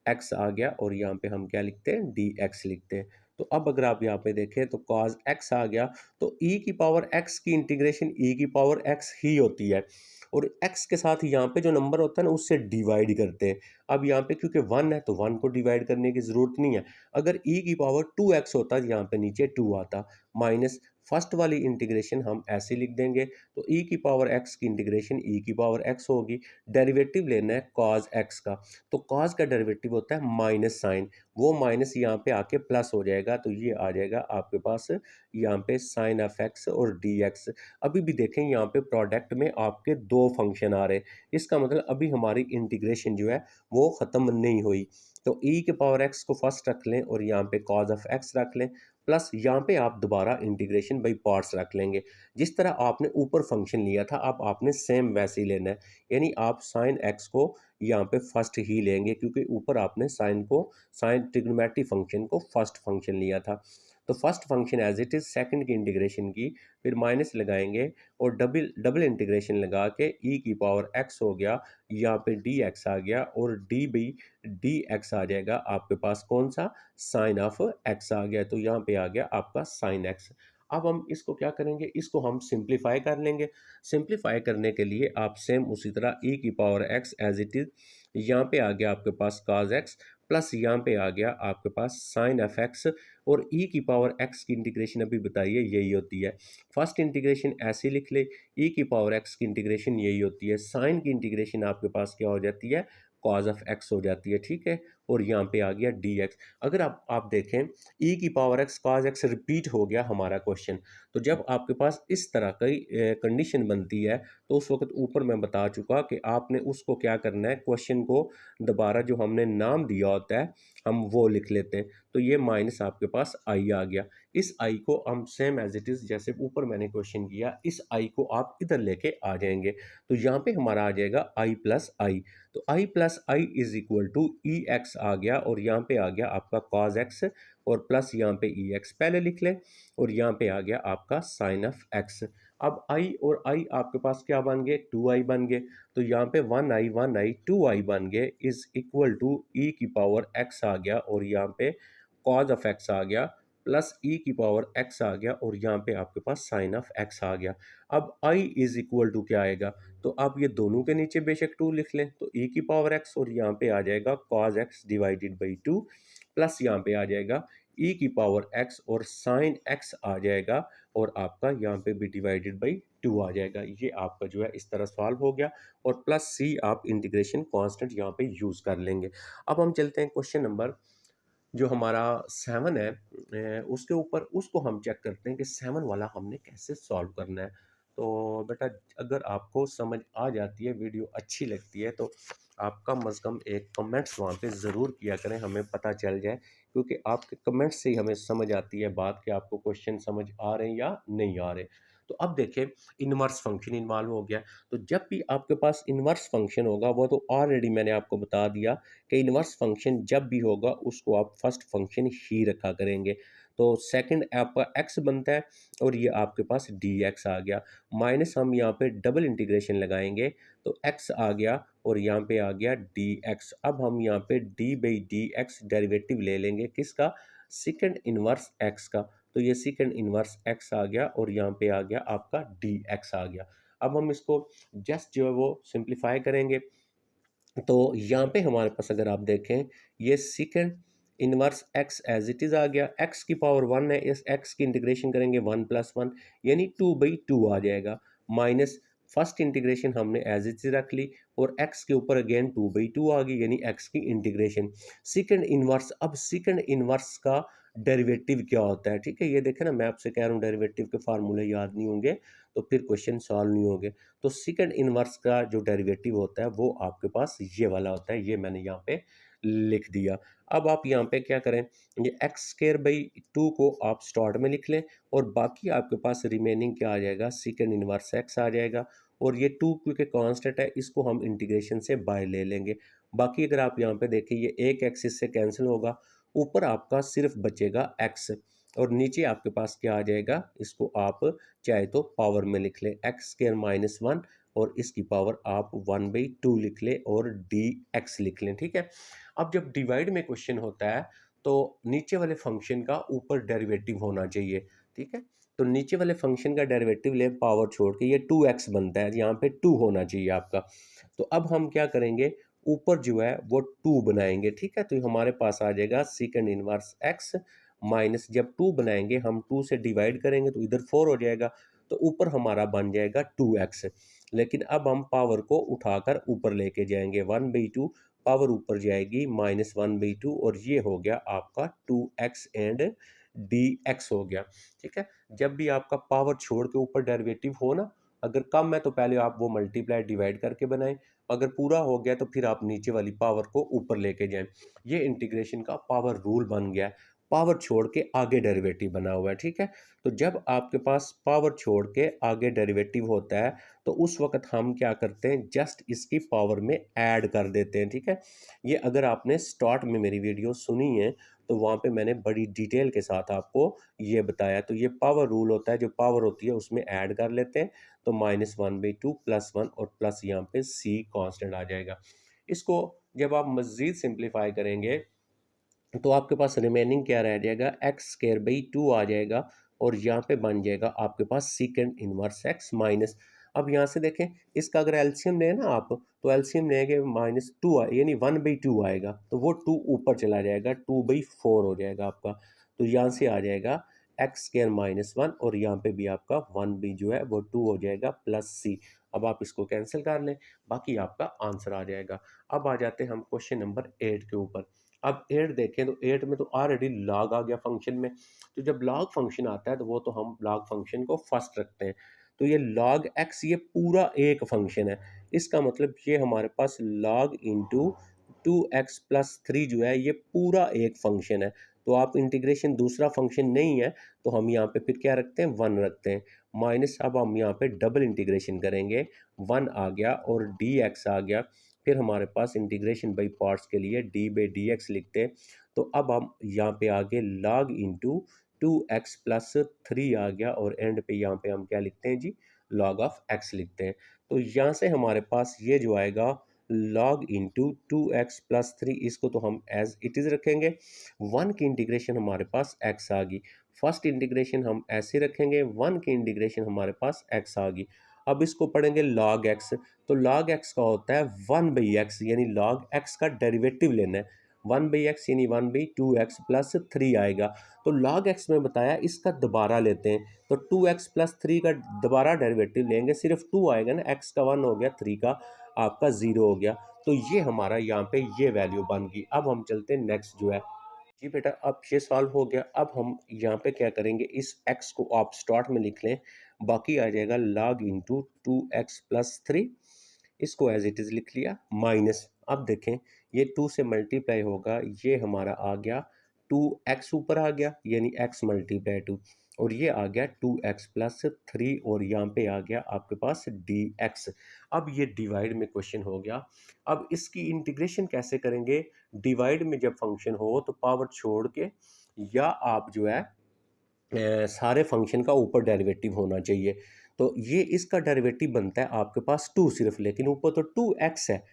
एक्स आ गया, और यहाँ पे हम क्या लिखते हैं, डी एक्स लिखते हैं। तो अब अगर आप यहाँ पे देखें तो कॉज एक्स आ गया, तो ई की पावर एक्स की इंटीग्रेशन ई की पावर एक्स ही होती है, और एक्स के साथ यहाँ पे जो नंबर होता है ना उससे डिवाइड करते हैं। अब यहाँ पे क्योंकि वन है तो वन को डिवाइड करने की ज़रूरत नहीं है। अगर ई की पावर टू एक्स होता यहाँ पे नीचे टू आता, माइनस फर्स्ट वाली इंटीग्रेशन हम ऐसे लिख देंगे, तो ई की पावर एक्स की इंटीग्रेशन ई की पावर एक्स होगी। डेरिवेटिव लेना है कॉज एक्स का, तो कॉज का डेरिवेटिव होता है माइनस साइन, वो माइनस यहाँ पे आके प्लस हो जाएगा, तो ये आ जाएगा आपके पास यहाँ पे साइन ऑफ एक्स और डी एक्स। अभी भी देखें यहाँ पे प्रोडक्ट में आपके दो फंक्शन आ रहे हैं, इसका मतलब अभी हमारी इंटीग्रेशन जो है वो ख़त्म नहीं हुई। तो ई के पावर एक्स को फर्स्ट रख लें और यहाँ पे कॉज ऑफ एक्स रख लें, प्लस यहाँ पे आप दोबारा इंटीग्रेशन बाई पार्ट्स रख लेंगे। जिस तरह आपने ऊपर फंक्शन लिया था अब आपने सेम वैसे ही लेना है, यानी आप साइन एक्स को यहाँ पे फर्स्ट ही लेंगे, क्योंकि ऊपर आपने साइन को, साइन ट्रिग्नोमेट्रिक फंक्शन को फर्स्ट फंक्शन लिया था। तो first function as it is, second की इंटीग्रेशन की, फिर माइनस लगाएंगे और डबल डबल इंटीग्रेशन लगा के ई की पावर एक्स हो गया, यहाँ पे डी एक्स आ गया, और डी बी डी एक्स आ जाएगा आपके पास कौन सा, साइन ऑफ एक्स आ गया, तो यहाँ पे आ गया आपका साइन एक्स। अब हम इसको क्या करेंगे, इसको हम सिंप्लीफाई कर लेंगे। सिंप्लीफाई करने के लिए आप सेम उसी तरह ई की power X as it is, यहाँ पे आ गया आपके पास काज एक्स, प्लस यहाँ पे आ गया आपके पास साइन एफ एक्स, और ई की पावर एक्स की इंटीग्रेशन अभी बताइए यही होती है। फर्स्ट इंटीग्रेशन ऐसे लिख ले, ई की पावर एक्स की इंटीग्रेशन यही होती है, साइन की इंटीग्रेशन आपके पास क्या हो जाती है, कॉज ऑफ एक्स हो जाती है, ठीक है। और यहाँ पे आ गया डी एक्स। अगर आप देखें ई की power x cos x repeat हो गया हमारा क्वेश्चन, तो जब आपके पास इस तरह की कंडीशन बनती है, तो उस वक्त ऊपर मैं बता चुका कि आपने उसको क्या करना है, क्वेश्चन को दोबारा जो हमने नाम दिया होता है हम वो लिख लेते हैं। तो ये माइनस आपके पास आई आ गया, इस आई को हम सेम एज इट इज़ जैसे ऊपर मैंने क्वेश्चन किया, इस आई को आप इधर लेके आ जाएंगे, तो यहाँ पे हमारा आ जाएगा आई प्लस आई। तो I plus I is equal to e x आ गया, और यहाँ पे आ गया आपका कॉज एक्स, और प्लस यहाँ पे ई एक्स पहले लिख लें, और यहाँ पे आ गया आपका साइन ऑफ एक्स। अब आई और आई आपके पास क्या बन गए, टू आई बन गए, तो यहाँ पे वन आई टू आई बन गए, इज इक्वल टू ई की पावर एक्स आ गया, और यहाँ पे कॉज ऑफ एक्स आ गया, प्लस ई की पावर एक्स आ गया, और यहाँ पे आपके पास साइन ऑफ एक्स आ गया। अब आई इज इक्वल टू क्या आएगा, तो आप ये दोनों के नीचे बेशक टू लिख लें, तो ई की पावर एक्स, और यहाँ पे आ जाएगा cos x divided by two, plus यहाँ पे आ जाएगा ई की पावर एक्स और साइन एक्स आ जाएगा, और आपका यहाँ पे भी डिवाइडेड बाई टू आ जाएगा। ये आपका जो है इस तरह सॉल्व हो गया, और प्लस सी आप इंटीग्रेशन कांस्टेंट यहाँ पे यूज़ कर लेंगे। अब हम चलते हैं क्वेश्चन नंबर जो हमारा सेवन है, उसके ऊपर उसको हम चेक करते हैं कि सेवन वाला हमने कैसे सॉल्व करना है। तो बेटा अगर आपको समझ आ जाती है, वीडियो अच्छी लगती है, तो आप कम अज़ कम एक कमेंट्स वहाँ पे ज़रूर किया करें, हमें पता चल जाए, क्योंकि आपके कमेंट्स से ही हमें समझ आती है बात कि आपको क्वेश्चन समझ आ रहे हैं या नहीं आ रहे। तो अब देखिए, इनवर्स फंक्शन इन्वॉल्व हो गया। तो जब भी आपके पास इनवर्स फंक्शन होगा, वो तो ऑलरेडी मैंने आपको बता दिया कि इनवर्स फंक्शन जब भी होगा उसको आप फर्स्ट फंक्शन ही रखा करेंगे। तो सेकंड आपका एक्स बनता है और ये आपके पास डी एक्स आ गया, माइनस हम यहाँ पे डबल इंटीग्रेशन लगाएंगे तो एक्स आ गया और यहाँ पे आ गया डी एक्स। अब हम यहाँ पे D by D x derivative ले लेंगे किसका, सेकंड इनवर्स एक्स का। तो ये सेकंड इनवर्स एक्स आ गया और यहाँ पे आ गया आपका डी एक्स आ गया। अब हम इसको जस्ट जो है वो सिंप्लीफाई करेंगे। तो यहाँ पे हमारे पास अगर आप देखें, ये second inverse x as it is आ गया, एक्स की पावर वन है, इस एक्स की इंटीग्रेशन करेंगे वन प्लस वन यानी टू बाई टू आ जाएगा, माइनस फर्स्ट इंटीग्रेशन हमने एज इट इज़ रख ली और एक्स के ऊपर अगेन टू बाई टू आ गई यानी एक्स की इंटीग्रेशन। सेकंड इनवर्स, अब सेकंड इनवर्स का डेरिवेटिव क्या होता है, ठीक है, ये देखें ना, मैं आपसे कह रहा हूँ डेरिवेटिव के फार्मूले याद नहीं होंगे तो फिर क्वेश्चन सॉल्व नहीं होंगे। तो सेकंड इनवर्स का जो डेरिवेटिव होता है वो आपके पास ये वाला होता है, ये मैंने यहाँ पे लिख दिया। अब आप यहाँ पे क्या करें, ये एक्स स्क्वायर बाई टू को आप स्टार्ट में लिख लें और बाकी आपके पास रिमेनिंग क्या आ जाएगा, सेकंड इनवर्स एक्स आ जाएगा। और ये टू क्योंकि कांस्टेंट है, इसको हम इंटीग्रेशन से बाय ले लेंगे। बाकी अगर आप यहाँ पे देखें, ये एक एक्स इससे कैंसिल होगा, ऊपर आपका सिर्फ बचेगा एक्स और नीचे आपके पास क्या आ जाएगा, इसको आप चाहे तो पावर में लिख लें, एक्स स्क्वायर माइनस वन और इसकी पावर आप वन बाई टू लिख लें और डी एक्स लिख लें, ठीक है। अब जब डिवाइड में क्वेश्चन होता है तो नीचे वाले फंक्शन का ऊपर डेरिवेटिव होना चाहिए, ठीक है। तो नीचे वाले फंक्शन का डेरिवेटिव ले पावर छोड़ के, ये टू एक्स बनता है, यहाँ पे टू होना चाहिए आपका। तो अब हम क्या करेंगे, ऊपर जो है वो टू बनाएंगे, ठीक है। तो हमारे पास आ जाएगा सेकंड इनवर्स एक्स माइनस, जब टू बनाएंगे हम टू से डिवाइड करेंगे तो इधर फोर हो जाएगा, तो ऊपर हमारा बन जाएगा टू एक्स। लेकिन अब हम पावर को उठाकर ऊपर लेके जाएंगे, वन बाई टू पावर ऊपर जाएगी माइनस वन बाई टू और ये हो गया आपका two X and D X हो गया, ठीक है। जब भी आपका पावर छोड़ के ऊपर डेरिवेटिव हो ना, अगर कम है तो पहले आप वो मल्टीप्लाई डिवाइड करके बनाएं, अगर पूरा हो गया तो फिर आप नीचे वाली पावर को ऊपर लेके जाएं। ये इंटीग्रेशन का पावर रूल बन गया है, पावर छोड़ के आगे डेरिवेटिव बना हुआ है, ठीक है। तो जब आपके पास पावर छोड़ के आगे डेरिवेटिव होता है तो उस वक्त हम क्या करते हैं, जस्ट इसकी पावर में ऐड कर देते हैं, ठीक है। ये अगर आपने स्टार्ट में मेरी वीडियो सुनी है तो वहाँ पे मैंने बड़ी डिटेल के साथ आपको ये बताया। तो ये पावर रूल होता है, जो पावर होती है उसमें ऐड कर लेते हैं, तो minus one by two plus one और प्लस यहाँ पे सी कांस्टेंट आ जाएगा। इसको जब आप मज़ीद सिंप्लीफाई करेंगे तो आपके पास रिमेनिंग क्या रह जाएगा, एक्स स्क्वायर बाई टू आ जाएगा और यहाँ पे बन जाएगा आपके पास सेकंड इनवर्स एक्स माइनस। अब यहाँ से देखें, इसका अगर एलसीएम लें ना आप, तो एलसीएम लेंगे माइनस टू यानी वन बाई टू आएगा, तो वो टू ऊपर चला जाएगा, टू बाई फोर हो जाएगा आपका। तो यहाँ से आ जाएगा एक्स स्क्वायर माइनस वन और यहाँ पे भी आपका वन बी जो है वो टू हो जाएगा प्लस सी। अब आप इसको कैंसिल कर लें, बाकी आपका आंसर आ जाएगा। अब आ जाते हैं हम क्वेश्चन नंबर 8 के ऊपर। अब 8 देखें तो 8 में तो ऑलरेडी लॉग आ गया फंक्शन में। तो जब लॉग फंक्शन आता है तो वो तो हम लॉग फंक्शन को फर्स्ट रखते हैं। तो ये लॉग एक्स ये पूरा एक फंक्शन है, इसका मतलब ये हमारे पास log into two x plus three जो है ये पूरा एक फंक्शन है। तो आप इंटीग्रेशन दूसरा फंक्शन नहीं है तो हम यहाँ पे फिर क्या रखते हैं, वन रखते हैं, माइनस अब हम यहाँ पे डबल इंटीग्रेशन करेंगे, वन आ गया और डी एक्स आ गया। फिर हमारे पास इंटीग्रेशन बाई पार्ट्स के लिए डी बाई डी एक्स लिखते हैं। तो अब हम यहाँ पे आगे log into two x plus three आ गया और एंड पे यहाँ पे हम क्या लिखते हैं जी, लॉग ऑफ एक्स लिखते हैं। तो यहाँ से हमारे पास ये जो आएगा log into two x plus three, इसको तो हम एज इट इज़ रखेंगे। वन की इंटीग्रेशन हमारे पास एक्स आ गई, फर्स्ट इंटीग्रेशन हम ऐसे रखेंगे, वन की इंटीग्रेशन हमारे पास एक्स आ गई। अब इसको पढ़ेंगे लॉग एक्स, तो लॉग एक्स का होता है वन बाई एक्स यानी लॉग एक्स का डेरिवेटिव लेना है, वन बाई एक्स यानी one by to x plus three आएगा। तो लॉग एक्स में बताया इसका दोबारा लेते हैं, तो टू एक्स प्लस थ्री का दोबारा डेरिवेटिव लेंगे, सिर्फ टू आएगा ना, एक्स का वन हो गया, थ्री का आपका ज़ीरो हो गया। तो ये हमारा यहाँ पे ये वैल्यू बन गई। अब हम चलते हैं नेक्स्ट जो है, जी बेटा अब ये सॉल्व हो गया। अब हम यहाँ पे क्या करेंगे, इस x को आप स्टार्ट में लिख लें, बाकी आ जाएगा log इंटू 2x+3, इसको एज इट इज़ लिख लिया, माइनस अब देखें ये 2 से मल्टीप्लाई होगा, ये हमारा आ गया 2x ऊपर आ गया यानी x मल्टीप्लाई 2, और ये आ गया 2x+3 और यहाँ पे आ गया आपके पास dx। अब ये डिवाइड में क्वेश्चन हो गया। अब इसकी इंटीग्रेशन कैसे करेंगे? डिवाइड में जब फंक्शन हो तो पावर छोड़ के या आप जो है सारे फंक्शन का ऊपर डेरिवेटिव होना चाहिए। तो ये इसका डेरिवेटिव बनता है आपके पास 2 सिर्फ, लेकिन ऊपर तो 2x है।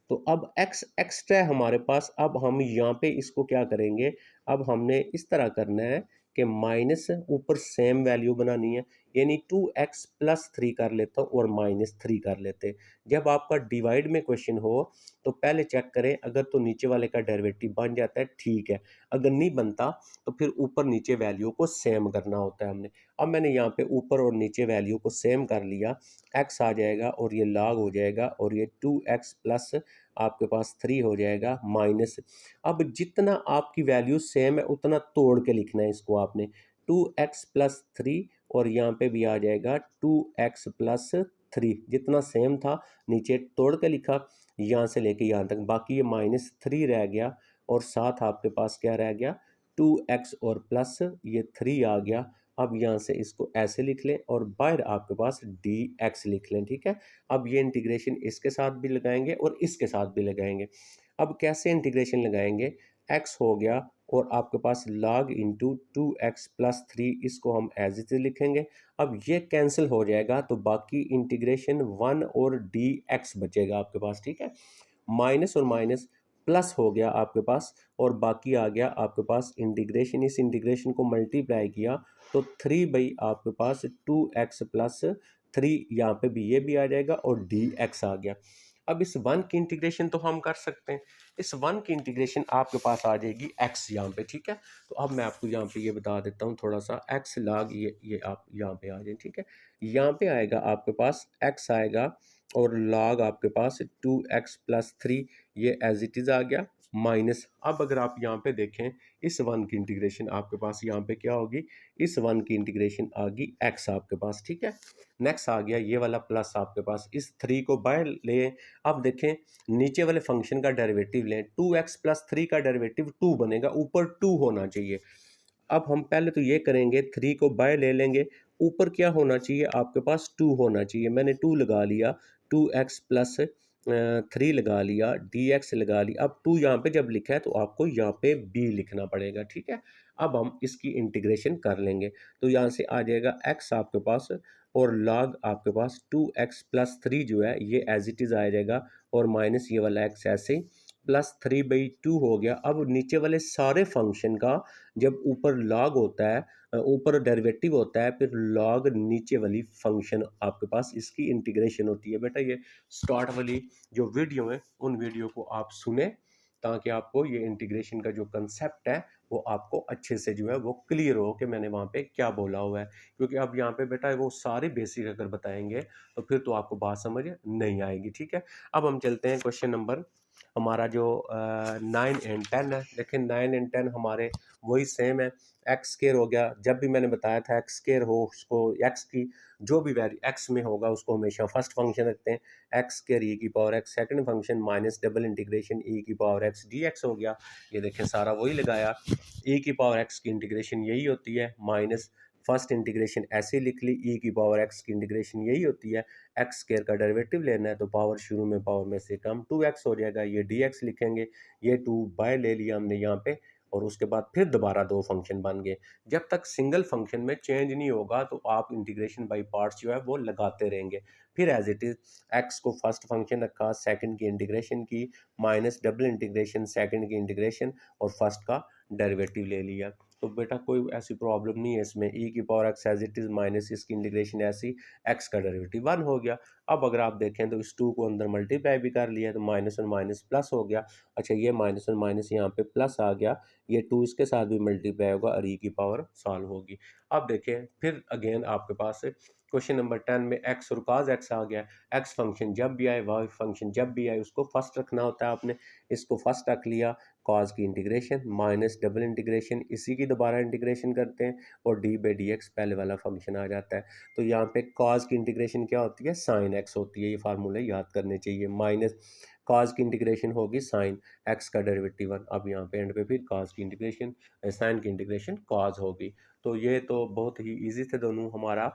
तो अब x एक्स्ट्रा है हमारे पास। अब हम यहाँ पे इसको क्या करेंगे, अब हमने इस तरह करना है कि माइनस ऊपर सेम वैल्यू बनानी है, यानी 2x+3 कर लेता हूँ और -3 कर लेते। जब आपका डिवाइड में क्वेश्चन हो तो पहले चेक करें, अगर तो नीचे वाले का डेरिवेटिव बन जाता है ठीक है, अगर नहीं बनता तो फिर ऊपर नीचे वैल्यू को सेम करना होता है हमने। अब मैंने यहाँ पे ऊपर और नीचे वैल्यू को सेम कर लिया, x आ जाएगा और ये log हो जाएगा और ये 2x प्लस आपके पास 3 हो जाएगा माइनस। अब जितना आपकी वैल्यू सेम है उतना तोड़ के लिखना है इसको आपने, 2x+3 और यहाँ पे भी आ जाएगा 2x+3, जितना सेम था नीचे तोड़ के लिखा यहाँ से लेके यहाँ तक, बाकी ये -3 रह गया और साथ आपके पास क्या रह गया 2x और प्लस ये 3 आ गया। अब यहाँ से इसको ऐसे लिख लें और बाहर आपके पास dx लिख लें, ठीक है। अब ये इंटीग्रेशन इसके साथ भी लगाएंगे और इसके साथ भी लगाएंगे। अब कैसे इंटीग्रेशन लगाएंगे, x हो गया और आपके पास log इंटू 2x+3, इसको हम एज इट इज लिखेंगे। अब ये कैंसिल हो जाएगा तो बाकी इंटीग्रेशन 1 और dx बचेगा आपके पास, ठीक है। माइनस और माइनस प्लस हो गया आपके पास और बाकी आ गया आपके पास इंटीग्रेशन। इस इंटीग्रेशन को मल्टीप्लाई किया तो 3 आपके पास 2x+3, यहाँ पे भी ये भी आ जाएगा और dx आ गया। अब इस 1 की इंटीग्रेशन तो हम कर सकते हैं, इस 1 की इंटीग्रेशन आपके पास आ जाएगी x यहाँ पे, ठीक है। तो अब मैं आपको यहाँ पे ये बता देता हूँ थोड़ा सा, x log ये आप यहाँ पे आ जाए, ठीक है। यहाँ पे आएगा आपके पास x आएगा और log आपके पास 2x+3, ये एज इट इज़ आ गया माइनस। अब अगर आप यहाँ पे देखें इस 1 की इंटीग्रेशन आपके पास यहाँ पे क्या होगी, इस 1 की इंटीग्रेशन आ गई x आपके पास, ठीक है। नेक्स्ट आ गया ये वाला प्लस आपके पास, इस 3 को बाहर ले। अब देखें नीचे वाले फंक्शन का डेरिवेटिव लें, 2x+3 का डेरिवेटिव 2 बनेगा, ऊपर 2 होना चाहिए। अब हम पहले तो ये करेंगे, 3 को बाय ले लेंगे, ऊपर क्या होना चाहिए आपके पास 2 होना चाहिए, मैंने 2 लगा लिया, 2x+3 लगा लिया, dx लगा लिया। अब 2 यहाँ पे जब लिखा है तो आपको यहाँ पे b लिखना पड़ेगा, ठीक है। अब हम इसकी इंटीग्रेशन कर लेंगे तो यहाँ से आ जाएगा x आपके पास और log आपके पास 2x+3 जो है ये एज इट इज़ आ जाएगा और माइनस ये वाला x ऐसे ही +3/2 हो गया। अब नीचे वाले सारे फंक्शन का जब ऊपर लॉग होता है, ऊपर डेरिवेटिव होता है, फिर लॉग नीचे वाली फंक्शन आपके पास इसकी इंटीग्रेशन होती है। बेटा ये स्टार्ट वाली जो वीडियो है उन वीडियो को आप सुने ताकि आपको ये इंटीग्रेशन का जो कंसेप्ट है वो आपको अच्छे से जो है वो क्लियर हो कि मैंने वहाँ पे क्या बोला हुआ है। क्योंकि अब यहाँ पे बेटा वो सारे बेसिक अगर बताएंगे तो फिर तो आपको बात समझ नहीं आएगी, ठीक है। अब हम चलते हैं क्वेश्चन नंबर हमारा जो 9 एंड 10 है। देखें 9 एंड 10 हमारे वही सेम है, एक्स स्केयर हो गया, जब भी मैंने बताया था एक्स स्केयर हो उसको एक्स की जो भी वैल्यू एक्स में होगा उसको हमेशा फर्स्ट फंक्शन रखते हैं, एक्स स्केयर ई की power x, second function minus double integration ई की पावर एक्स डी एक्स हो गया। ये देखें सारा वही लगाया, ई की पावर एक्स की इंटीग्रेशन यही होती है माइनस फर्स्ट इंटीग्रेशन ऐसे लिख ली, ई की पावर एक्स की इंटीग्रेशन यही होती है, एक्स स्केयर का डेरिवेटिव लेना है तो पावर शुरू में पावर में से कम 2x हो जाएगा, ये dx लिखेंगे, ये 2 बाय ले लिया हमने यहाँ पे और उसके बाद फिर दोबारा दो फंक्शन बन गए। जब तक सिंगल फंक्शन में चेंज नहीं होगा तो आप इंटीग्रेशन बाई पार्ट्स जो है वो लगाते रहेंगे। फिर एज इट इज एक्स को फर्स्ट फंक्शन रखा, सेकंड की इंटीग्रेशन की, माइनस डबल इंटीग्रेशन सेकंड की इंटीग्रेशन और फर्स्ट का डेरिवेटिव ले लिया। तो बेटा कोई ऐसी प्रॉब्लम नहीं है इसमें, ई की power X as it is minus इसकी इंटीग्रेशन ऐसी, एक्स का डेरिवेटिव 1 हो गया। अब अगर आप देखें तो इस 2 को अंदर मल्टीप्लाई भी कर लिया तो माइनस और माइनस प्लस हो गया। अच्छा ये माइनस और माइनस यहाँ पे प्लस आ गया, ये 2 इसके साथ भी मल्टीप्लाई होगा और ई की पावर सॉल्व होगी। अब देखें फिर अगेन आपके पास क्वेश्चन नंबर 10 में एक्स और काज एक्स आ गया। एक्स फंक्शन जब भी आए, वाई फंक्शन जब भी आए उसको फर्स्ट रखना होता है आपने, इसको फर्स्ट रख लिया, कॉज की इंटीग्रेशन माइनस डबल इंटीग्रेशन, इसी की दोबारा इंटीग्रेशन करते हैं और डी बाई डी एक्स पहले वाला फंक्शन आ जाता है। तो यहाँ पे कॉज की इंटीग्रेशन क्या होती है, साइन एक्स होती है, ये फार्मूले याद करने चाहिए। माइनस कॉज की इंटीग्रेशन होगी साइन एक्स का डेरिवेटिव 1, अब यहाँ पे एंड पे फिर कॉज की इंटीग्रेशन साइन की इंटीग्रेशन कॉज होगी। तो ये तो बहुत ही ईजी थे दोनों हमारा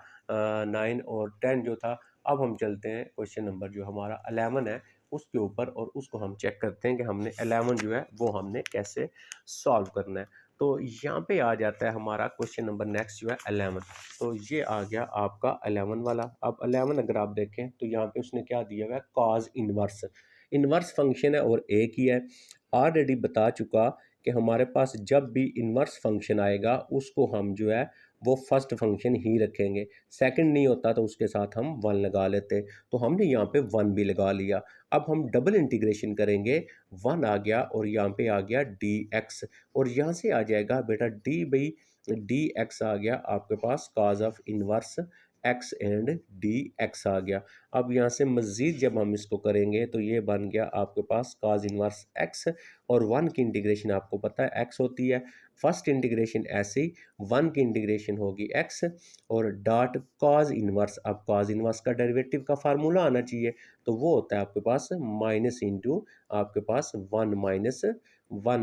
9 और 10 जो था। अब हम चलते हैं क्वेश्चन नंबर जो हमारा 11 है उसके ऊपर, और उसको हम चेक करते हैं कि हमने 11 जो है वो हमने कैसे सॉल्व करना है। तो यहाँ पे आ जाता है हमारा क्वेश्चन नंबर नेक्स्ट जो है 11। तो ये आ गया आपका 11 वाला। अब 11 अगर आप देखें तो यहाँ पे उसने क्या दिया हुआ है, कॉज इनवर्स। इनवर्स फंक्शन है और एक ही है। ऑलरेडी बता चुका कि हमारे पास जब भी इनवर्स फंक्शन आएगा उसको हम जो है वो फर्स्ट फंक्शन ही रखेंगे, सेकंड नहीं होता तो उसके साथ हम वन लगा लेते। तो हमने यहाँ पे वन भी लगा लिया। अब हम डबल इंटीग्रेशन करेंगे, वन आ गया और यहाँ पे आ गया डी एक्स, और यहाँ से आ जाएगा बेटा डी बाई डी एक्स आ गया आपके पास cos of inverse x and D x आ गया। अब यहाँ से मज़ीद जब हम इसको करेंगे तो ये बन गया आपके पास कॉज इनवर्स एक्स, और वन की इंटीग्रेशन आपको पता है एक्स होती है। फर्स्ट इंटीग्रेशन ऐसे ही, वन की इंटीग्रेशन होगी एक्स और डॉट कॉज इनवर्स। अब कॉज इनवर्स का डेरिवेटिव का फार्मूला आना चाहिए, तो वो होता है आपके पास माइनस इंटू आपके पास वन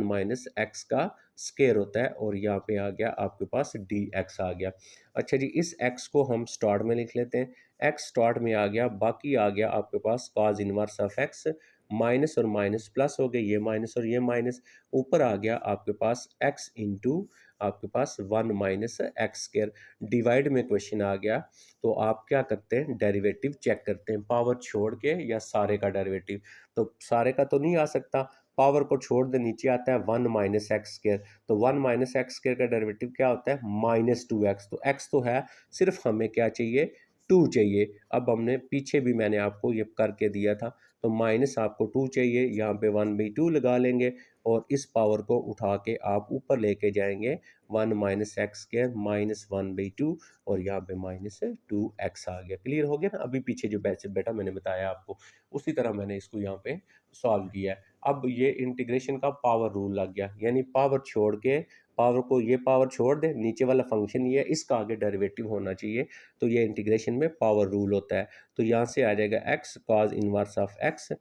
माइनस एक्स का स्केयर होता है, और यहाँ पे आ गया आपके पास डी एक्स आ गया। अच्छा जी, इस एक्स को हम स्टार्ट में लिख लेते हैं, एक्स स्टार्ट में आ गया, बाकी आ गया आपके पास cos inverse of x, minus और माइनस प्लस हो गए, ये माइनस और ये माइनस, ऊपर आ गया आपके पास एक्स इंटू आपके पास one minus x square. Divide में क्वेश्चन आ गया, तो आप क्या करते हैं, डेरिवेटिव चेक करते हैं, पावर छोड़ के या सारे का डेरिवेटिव। तो सारे का तो नहीं आ सकता, पावर को छोड़ दे, नीचे आता है वन माइनस एक्स स्केयर। तो वन माइनस एक्स स्केयर का डेरिवेटिव क्या होता है, माइनस टू एक्स। तो एक्स तो है, सिर्फ हमें क्या चाहिए, टू चाहिए। अब हमने पीछे भी मैंने आपको ये करके दिया था, तो माइनस आपको टू चाहिए, यहाँ पे वन बाई टू लगा लेंगे, और इस पावर को उठा के आप ऊपर लेके जाएंगे, one minus x square minus one by two, और यहाँ पे माइनस टू एक्स आ गया। क्लियर हो गया ना, अभी पीछे जो बैच बेटा मैंने बताया आपको उसी तरह मैंने इसको यहाँ पे सॉल्व किया है। अब ये इंटीग्रेशन का पावर रूल लग गया, यानी पावर छोड़ के, पावर को ये पावर छोड़ दे, नीचे वाला फंक्शन ये है, इसका आगे डेरिवेटिव होना चाहिए, तो ये इंटीग्रेशन में पावर रूल होता है। तो यहाँ से आ जाएगा x cos inverse of x,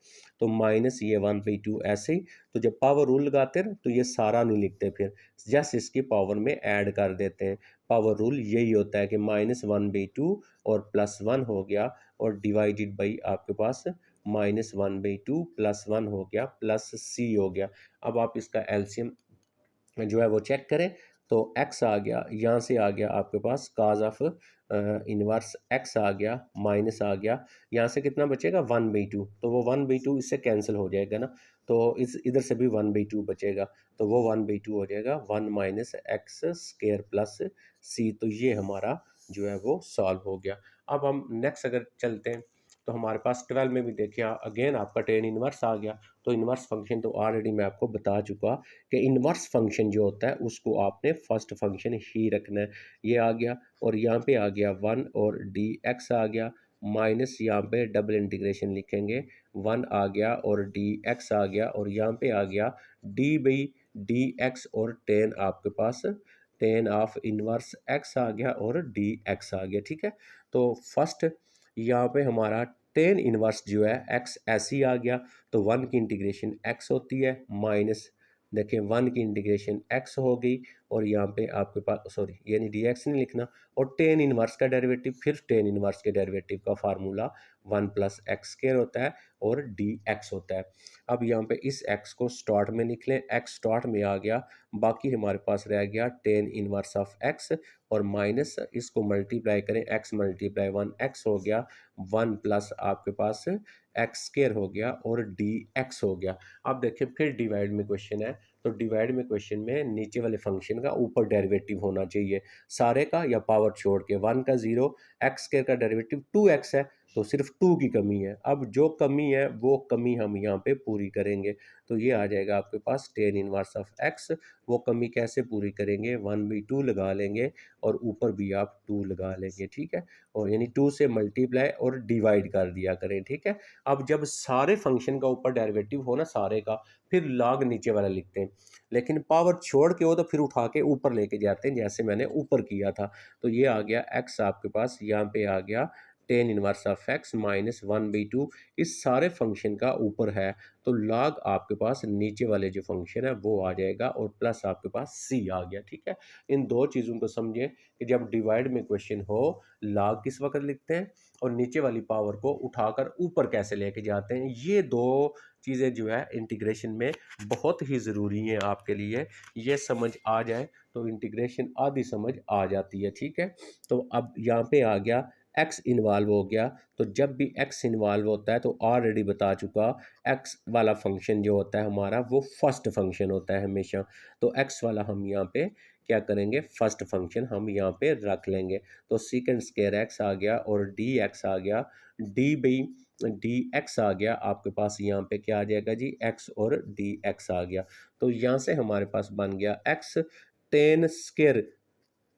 तो माइनस ये वन बाई टू ऐसे ही। तो जब पावर रूल लगाते हैं तो ये सारा नहीं लिखते, फिर जस्ट इसकी पावर में ऐड कर देते हैं। पावर रूल यही होता है कि माइनस वन बाई टू और प्लस वन हो गया, और डिवाइडेड बाई आपके पास minus one by two plus one हो गया प्लस सी हो गया। अब आप इसका एलसीएम जो है वो चेक करें, तो x आ गया, यहाँ से आ गया आपके पास काज ऑफ इनवर्स x आ गया, माइनस आ गया, यहाँ से कितना बचेगा वन बाई टू, तो वो वन बाई टू इससे कैंसिल हो जाएगा ना, तो इस इधर से भी वन बाई टू बचेगा, तो वो वन बाई टू हो जाएगा one minus x square plus c. तो ये हमारा जो है वो सॉल्व हो गया। अब हम नेक्स्ट अगर चलते हैं तो हमारे पास 12 में भी देखिए अगेन आपका टेन इनवर्स आ गया। तो इनवर्स फंक्शन तो ऑलरेडी मैं आपको बता चुका कि इनवर्स फंक्शन जो होता है उसको आपने फर्स्ट फंक्शन ही रखना है। ये आ गया, और यहाँ पे आ गया वन और डी एक्स आ गया, माइनस यहाँ पे डबल इंटीग्रेशन लिखेंगे, वन आ गया और डी एक्स आ गया, और यहाँ पे आ गया डी बाई डी एक्स, और टेन आपके पास टेन ऑफ इनवर्स एक्स आ गया और डी एक्स आ गया। ठीक है, तो फर्स्ट यहाँ पे हमारा टेन इनवर्स जो है एक्स ऐसी आ गया, तो वन की इंटीग्रेशन एक्स होती है, माइनस देखिए वन की इंटीग्रेशन एक्स हो गई, और यहाँ पे आपके पास सॉरी यानी डी एक्स नहीं लिखना, और टेन इनवर्स का डेरिवेटिव, फिर टेन इनवर्स के डेरिवेटिव का formula one plus x square होता है और डी एक्स होता है। अब यहाँ पे इस एक्स को स्टार्ट में लिख लें, एक्स स्टार्ट में आ गया, बाकी हमारे पास रह गया टेन इनवर्स ऑफ एक्स, और माइनस इसको मल्टीप्लाई करें, एक्स मल्टीप्लाई वन एक्स हो गया, वन प्लस आपके पास एक्स स्क्वायर हो गया और डी एक्स हो गया। अब देखिए फिर डिवाइड में क्वेश्चन है, तो डिवाइड में क्वेश्चन में नीचे वाले फंक्शन का ऊपर डेरिवेटिव होना चाहिए, सारे का या पावर छोड़ के, वन का जीरो, एक्स स्क्वायर का डेरिवेटिव टू एक्स है, तो सिर्फ 2 की कमी है। अब जो कमी है वो कमी हम यहाँ पे पूरी करेंगे, तो ये आ जाएगा आपके पास टेन इनवर्स ऑफ एक्स। वो कमी कैसे पूरी करेंगे, 1/2 लगा लेंगे और ऊपर भी आप 2 लगा लेंगे, ठीक है। और यानी 2 से मल्टीप्लाई और डिवाइड कर दिया करें, ठीक है। अब जब सारे फंक्शन का ऊपर डेरिवेटिव हो ना सारे का, फिर लॉग नीचे वाला लिखते हैं, लेकिन पावर छोड़ के हो तो फिर उठा के ऊपर लेके जाते हैं, जैसे मैंने ऊपर किया था। तो ये आ गया एक्स आपके पास, यहाँ पे आ गया tan inverse of x minus 1/2। इस सारे फंक्शन का ऊपर है, तो लॉग आपके पास नीचे वाले जो फंक्शन है वो आ जाएगा, और प्लस आपके पास सी आ गया, ठीक है। इन दो चीज़ों को समझिए कि जब डिवाइड में क्वेश्चन हो, लॉग किस वक्त लिखते हैं और नीचे वाली पावर को उठाकर ऊपर कैसे लेके जाते हैं, ये दो चीज़ें जो है इंटीग्रेशन में बहुत ही ज़रूरी हैं आपके लिए। ये समझ आ जाए तो इंटीग्रेशन आधी समझ आ जाती है, ठीक है। तो अब यहाँ पे आ गया एक्स इन्वॉल्व हो गया, तो जब भी एक्स इन्वॉल्व होता है तो ऑलरेडी बता चुका, एक्स वाला फंक्शन जो होता है हमारा वो फर्स्ट फंक्शन होता है हमेशा। तो एक्स वाला हम यहाँ पे क्या करेंगे, फर्स्ट फंक्शन हम यहाँ पे रख लेंगे। तो सीकेंड स्केयर एक्स आ गया और डी एक्स आ गया, डी बी डी एक्स आ गया आपके पास, यहाँ पे क्या आ जाएगा जी, एक्स और डी एक्स आ गया। तो यहाँ से हमारे पास बन गया x tan square,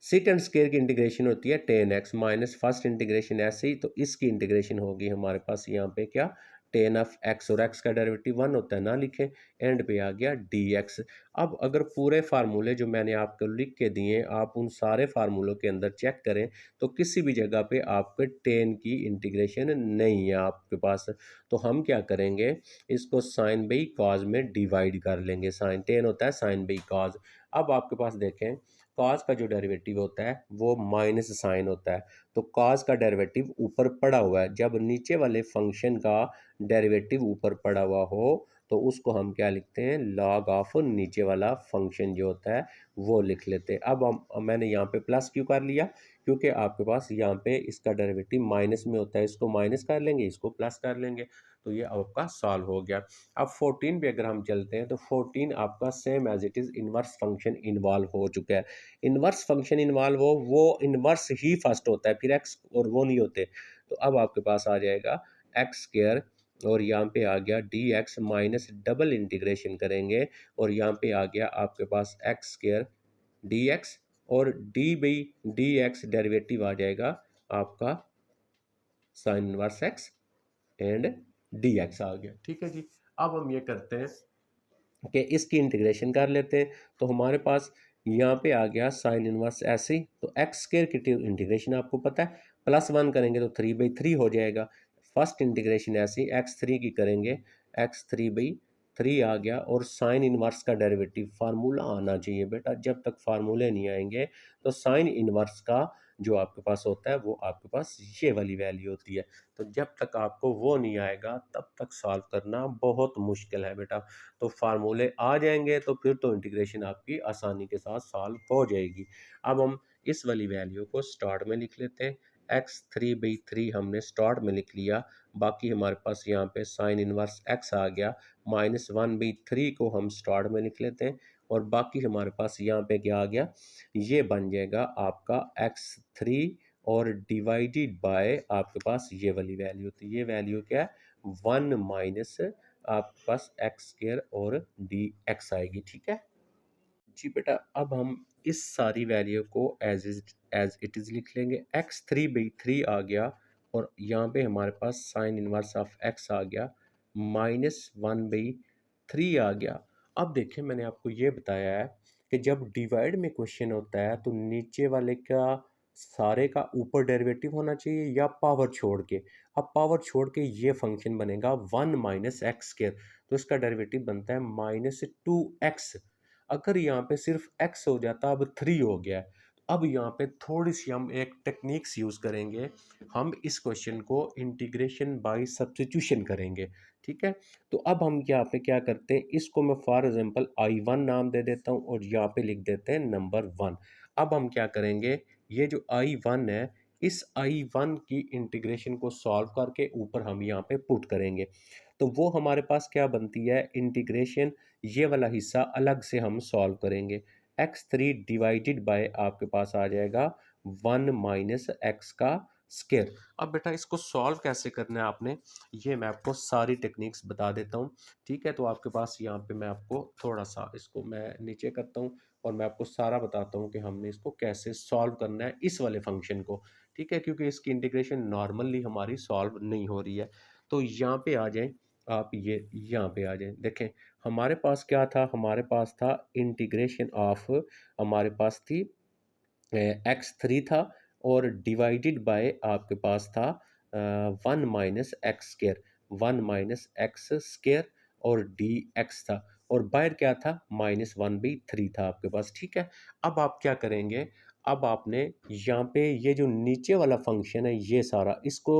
second square की इंटीग्रेशन होती है ten x minus first integration ऐसे ही, तो इसकी इंटीग्रेशन होगी हमारे पास यहाँ पे क्या, टेन ऑफ एक्स, और एक्स का डेरिवेटिव 1 होता है ना लिखें, एंड पे आ गया डी एक्स। अब अगर पूरे फार्मूले जो मैंने आपको लिख के दिए आप उन सारे फार्मूलों के अंदर चेक करें तो किसी भी जगह पे आपके टेन की इंटीग्रेशन नहीं है आपके पास। तो हम क्या करेंगे, इसको साइन बाई कॉज में डिवाइड कर लेंगे, साइन टेन होता है साइन बाई कॉज। अब आपके पास देखें कॉस का जो डेरिवेटिव होता है वो माइनस साइन होता है, तो कॉस का डेरिवेटिव ऊपर पड़ा हुआ है, जब नीचे वाले फंक्शन का डेरिवेटिव ऊपर पड़ा हुआ हो तो उसको हम क्या लिखते हैं, लॉग ऑफ नीचे वाला फंक्शन जो होता है वो लिख लेते हैं। अब मैंने यहाँ पे प्लस क्यों कर लिया, क्योंकि आपके पास यहाँ पे इसका डेरिवेटिव माइनस में होता है, इसको माइनस कर लेंगे इसको प्लस कर लेंगे, तो ये आपका सॉल्व हो गया। अब 14 पे अगर हम चलते हैं तो 14 आपका same as it is inverse function involve हो चुका है। इन्वर्स फंक्शन इन्वॉल्व हो वो इन्वर्स ही फर्स्ट होता है, फिर एक्स और वो नहीं होते। तो अब आपके पास आ जाएगा एक्स स्क्वायर, और यहाँ पे आ गया d x minus double integration करेंगे, और यहाँ पे आ गया आपके पास एक्स स्क्वायर डी एक्स, और d by D x derivative आ जाएगा आपका sine inverse x and D x आ गया, ठीक है जी। अब हम ये करते हैं कि इसकी इंटीग्रेशन कर लेते हैं, तो हमारे पास यहाँ पे आ गया साइन इनवर्स ऐसे ही, तो एक्स स्क्वायर की इंटीग्रेशन आपको पता है, +1 करेंगे तो 3/3 हो जाएगा। फर्स्ट इंटीग्रेशन ऐसे ही x3 की करेंगे, x3/3 आ गया, और साइन इनवर्स का डेरिवेटिव फार्मूला आना चाहिए बेटा, जब तक फार्मूले नहीं आएंगे तो साइन इनवर्स का जो आपके पास होता है वो आपके पास ये वाली वैल्यू होती है। तो जब तक आपको वो नहीं आएगा तब तक सॉल्व करना बहुत मुश्किल है बेटा। तो फार्मूले आ जाएंगे तो फिर तो इंटीग्रेशन आपकी आसानी के साथ सॉल्व हो जाएगी। अब हम इस वाली वैल्यू को स्टार्ट में लिख लेते हैं, x3/3 हमने स्टार्ट में लिख लिया, बाकी हमारे पास यहाँ पे साइन इनवर्स x आ गया, -1/3 को हम स्टार्ट में लिख लेते हैं, और बाकी हमारे पास यहाँ पे क्या आ गया, ये बन जाएगा आपका x3, और डिवाइडेड बाय आपके पास ये वाली वैल्यू, तो ये वैल्यू क्या है, 1 माइनस आपके पास एक्स स्क्वायर और डी एक्स आएगी, ठीक है जी बेटा। अब हम इस सारी वैल्यू को एज इट इज़ लिख लेंगे, x3/3 आ गया, और यहाँ पे हमारे पास साइन इनवर्स ऑफ x आ गया, -1/3 आ गया। अब देखिए मैंने आपको ये बताया है कि जब डिवाइड में क्वेश्चन होता है तो नीचे वाले का सारे का ऊपर डेरिवेटिव होना चाहिए या पावर छोड़ के। अब पावर छोड़ के ये फंक्शन बनेगा 1 माइनस एक्स स्क्वायर, तो इसका डेरिवेटिव बनता है -2x। अगर यहाँ पे सिर्फ x हो जाता, अब 3 हो गया है। अब यहाँ पे थोड़ी सी हम एक टेक्निक्स यूज़ करेंगे, हम इस क्वेश्चन को इंटीग्रेशन बाय सब्स्टिट्यूशन करेंगे, ठीक है। तो अब हम यहाँ पे क्या करते हैं, इसको मैं फॉर एग्जांपल I1 नाम दे देता हूँ और यहाँ पे लिख देते हैं नंबर 1। अब हम क्या करेंगे, ये जो I1 है इस I1 की इंटीग्रेशन को सॉल्व करके ऊपर हम यहाँ पे पुट करेंगे, तो वो हमारे पास क्या बनती है इंटीग्रेशन, ये वाला हिस्सा अलग से हम सॉल्व करेंगे। x3 डिवाइडेड बाय आपके पास आ जाएगा 1 माइनस एक्स का स्केयर। अब बेटा इसको सॉल्व कैसे करना है आपने, ये मैं आपको सारी टेक्निक्स बता देता हूँ। ठीक है, तो आपके पास यहाँ पे मैं आपको थोड़ा सा इसको मैं नीचे करता हूँ और मैं आपको सारा बताता हूँ कि हमने इसको कैसे सॉल्व करना है इस वाले फंक्शन को। ठीक है, क्योंकि इसकी इंटीग्रेशन नॉर्मली हमारी सॉल्व नहीं हो रही है। तो यहाँ पे आ जाएं आप, ये यहाँ पे आ जाएं। देखें हमारे पास क्या था, हमारे पास था इंटीग्रेशन ऑफ, हमारे पास थी एक्स थ्री था और डिवाइडेड बाय आपके पास था one minus x square, one minus x square और डी एक्स था, और बाहर क्या था माइनस वन बाई थ्री था आपके पास। ठीक है, अब आप क्या करेंगे, अब आपने यहाँ पे ये जो नीचे वाला फंक्शन है ये सारा इसको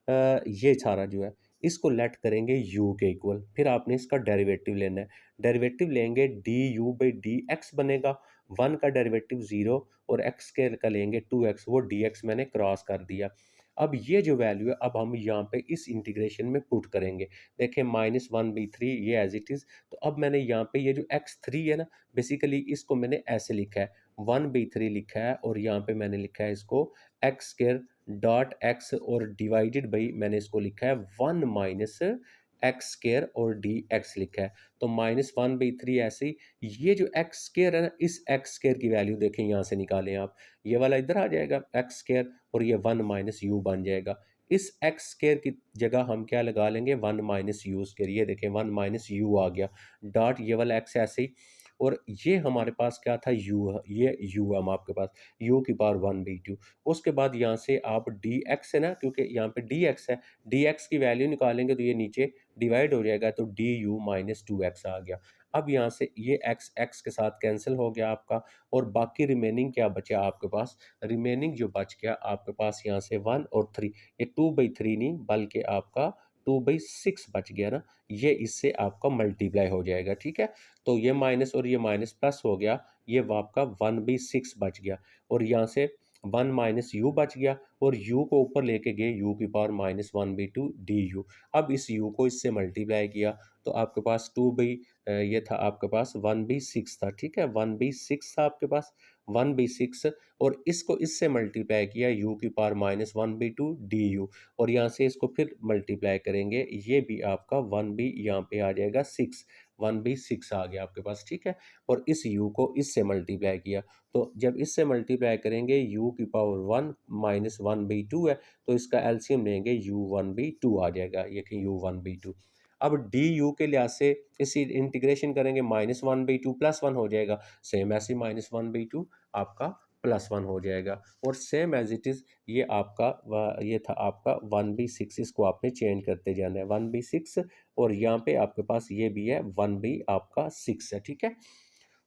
ये सारा जो है इसको लेट करेंगे u के इक्वल, फिर आपने इसका डेरिवेटिव लेना है। डेरिवेटिव लेंगे D you by D x बनेगा, वन का डेरिवेटिव ज़ीरो और एक्स के का लेंगे टू एक्स, वो डी एक्स मैंने क्रॉस कर दिया। अब ये जो वैल्यू है अब हम यहाँ पे इस इंटीग्रेशन में पुट करेंगे। देखें माइनस वन बाई थ्री ये एज इट इज़, तो अब मैंने यहाँ पे ये जो एक्स थ्री है ना, बेसिकली इसको मैंने ऐसे लिखा है, वन बाई थ्री लिखा है और यहाँ पे मैंने लिखा है इसको एक्स स्केयर डॉट एक्स और डिवाइडेड बाई मैंने इसको लिखा है वन माइनस एक्स स्केयर और डी एक्स लिखा है। तो माइनस वन बाई थ्री ऐसे ही, ये जो एक्स स्केयर है ना, इस एक्स स्केयर की वैल्यू देखें यहाँ से निकालें आप, ये वाला इधर आ जाएगा एक्स स्केयर और ये वन माइनस यू बन जाएगा। इस एक्स स्केयर की जगह हम क्या लगा लेंगे, वन माइनस यू स्केयर, ये देखें वन माइनस यू आ गया, डॉट ये वाला एक्स ऐसे ही, और ये हमारे पास क्या था यू, ये यू हम आपके पास यू की पावर वन बाई टू। उसके बाद यहाँ से आप डी एक्स है ना, क्योंकि यहाँ पे डी एक्स है, डी एक्स की वैल्यू निकालेंगे तो ये नीचे डिवाइड हो जाएगा, तो d u minus two x आ गया। अब यहाँ से ये एक्स एक्स के साथ कैंसिल हो गया आपका, और बाकी रिमेनिंग क्या बचा आपके पास, रिमेनिंग जो बच गया आपके पास यहाँ से वन और थ्री, ये टू बाई थ्री नहीं बल्कि आपका टू बाई सिक्स बच गया ना, ये इससे आपका मल्टीप्लाई हो जाएगा। ठीक है, तो ये माइनस और ये माइनस प्लस हो गया, ये आपका वन बाई सिक्स बच गया, और यहाँ से वन माइनस यू बच गया और u को ऊपर लेके गए u की power minus one by to D you. अब इस u को इससे मल्टीप्लाई किया तो आपके पास टू बाई ये था आपके पास वन बाई सिक्स था। ठीक है, वन बाई सिक्स था आपके पास, वन बाई सिक्स, और इसको इससे मल्टीप्लाई किया u की power minus one by to D you, और यहाँ से इसको फिर मल्टीप्लाई करेंगे, ये भी आपका वन बाई यहाँ पे आ जाएगा सिक्स, वन बाई सिक्स आ गया आपके पास। ठीक है, और इस u को इससे मल्टीप्लाई किया, तो जब इससे मल्टीप्लाई करेंगे u की power one minus one by to है, तो इसका एलसीएम लेंगे u वन बाई टू आ जाएगा, ये कि u वन बाई टू। अब डी यू के लिहाज से इसी इंटीग्रेशन करेंगे, minus one by two plus one हो जाएगा, सेम ऐसे माइनस वन बाई टू आपका प्लस वन हो जाएगा, और सेम एज इट इज़ ये आपका ये था आपका वन बाई सिक्स, इसको आपने चेंज करते जाना है वन बाई सिक्स, और यहाँ पे आपके पास ये भी है वन बाई आपका सिक्स है। ठीक है,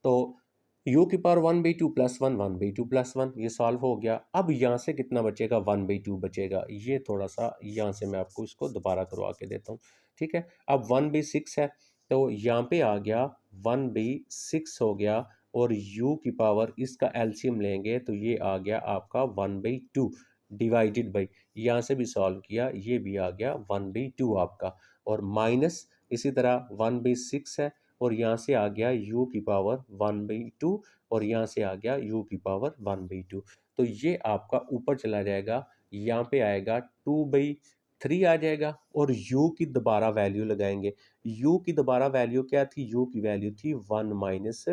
तो u की power one by two plus one, one by two plus one, ये सॉल्व हो गया। अब यहाँ से कितना बचेगा, वन बाई टू बचेगा, ये थोड़ा सा यहाँ से मैं आपको इसको दोबारा करवा के देता हूँ। ठीक है, अब वन बाई सिक्स है, तो यहाँ पे आ गया वन बाई सिक्स हो गया, और u की पावर इसका एलसीएम लेंगे तो ये आ गया आपका one by two divided by, यहाँ से भी सॉल्व किया, ये भी आ गया वन बाई टू आपका, और माइनस इसी तरह वन बाई सिक्स है, और यहाँ से आ गया u की पावर वन बाई टू, और यहाँ से आ गया u की पावर वन बाई टू, तो ये आपका ऊपर चला जाएगा, यहाँ पे आएगा टू बाई थ्री आ जाएगा, और u की दोबारा वैल्यू लगाएंगे। u की दोबारा वैल्यू क्या थी, u की वैल्यू थी वन माइनस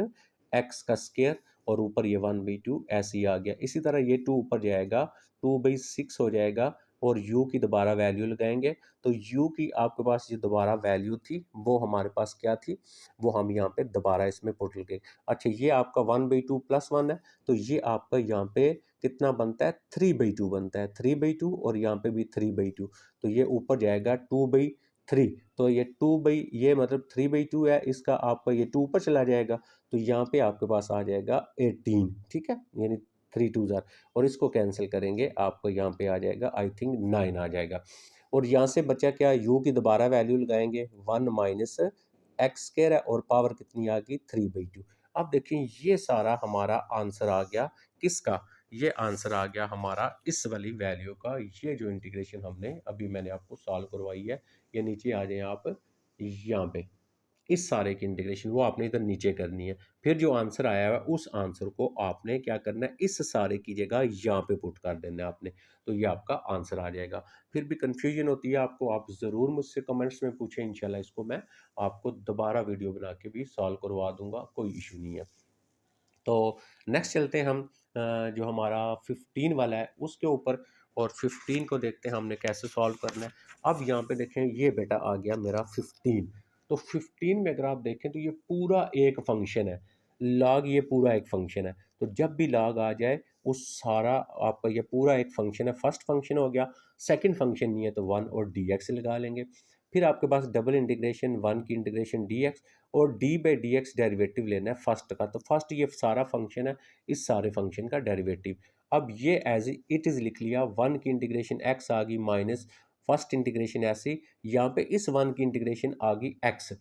एक्स का स्केयर, और ऊपर ये वन बाई टू ऐसे ही आ गया। इसी तरह ये टू ऊपर जाएगा, टू बाई सिक्स हो जाएगा, और u की दोबारा वैल्यू लगाएंगे, तो u की आपके पास जो दोबारा वैल्यू थी वो हमारे पास क्या थी, वो हम यहाँ पे दोबारा इसमें पुट गए। अच्छा, ये आपका one by two plus one है, तो ये आपका यहाँ पे कितना बनता है, थ्री बाई टू बनता है, थ्री बाई टू, और यहाँ पे भी थ्री बाई टू, तो ये ऊपर जाएगा टू बाई थ्री, तो ये टू बाई ये मतलब थ्री बाई टू है, इसका आपका ये टू ऊपर चला जाएगा, तो यहाँ पे आपके पास आ जाएगा एटीन। ठीक है, यानी थ्री टू ज़ार, और इसको कैंसिल करेंगे आपको यहाँ पे आ जाएगा आई थिंक नाइन आ जाएगा, और यहाँ से बचा क्या, u की दोबारा वैल्यू लगाएंगे, वन माइनस एक्स स्क्वायर है, और पावर कितनी आ गई, थ्री बाई टू। अब देखें ये सारा हमारा आंसर आ गया किसका, ये आंसर आ गया हमारा इस वाली वैल्यू का, ये जो इंटीग्रेशन हमने अभी मैंने आपको सॉल्व करवाई है, ये नीचे आ जाए आप यहाँ पे। इस सारे की इंटीग्रेशन वो आपने इधर नीचे करनी है। फिर जो आंसर आया है उस आंसर को आपने क्या करना है, इस सारे की जगह यहाँ पे पुट कर देना है आपने, तो ये आपका आंसर आ जाएगा। फिर भी कन्फ्यूजन होती है आपको, आप ज़रूर मुझसे कमेंट्स में पूछें, इंशाल्लाह इसको मैं आपको दोबारा वीडियो बना के भी सॉल्व करवा दूंगा, कोई इशू नहीं है। तो नेक्स्ट चलते हैं हम जो हमारा 15 वाला है उसके ऊपर, और 15 को देखते हैं हमने कैसे सॉल्व करना है। अब यहाँ पे देखें, ये बेटा आ गया मेरा 15। तो 15 में अगर आप देखें तो ये पूरा एक फंक्शन है, लॉग ये पूरा एक फंक्शन है। तो जब भी लॉग आ जाए उस सारा आपका ये पूरा एक फंक्शन है, फर्स्ट फंक्शन हो गया, सेकंड फंक्शन नहीं है तो 1 और डी एक्स लगा लेंगे। फिर आपके पास डबल इंटीग्रेशन 1 की इंटीग्रेशन डी एक्स, और d by D x derivative लेना है फर्स्ट का, तो फर्स्ट ये सारा फंक्शन है, इस सारे फंक्शन का डेरिवेटिव। अब ये एज इट इज़ लिख लिया, 1 की इंटीग्रेशन एक्स आ गई माइनस फर्स्ट इंटीग्रेशन ऐसी, यहाँ पे इस 1 की इंटीग्रेशन आ गई एक्स।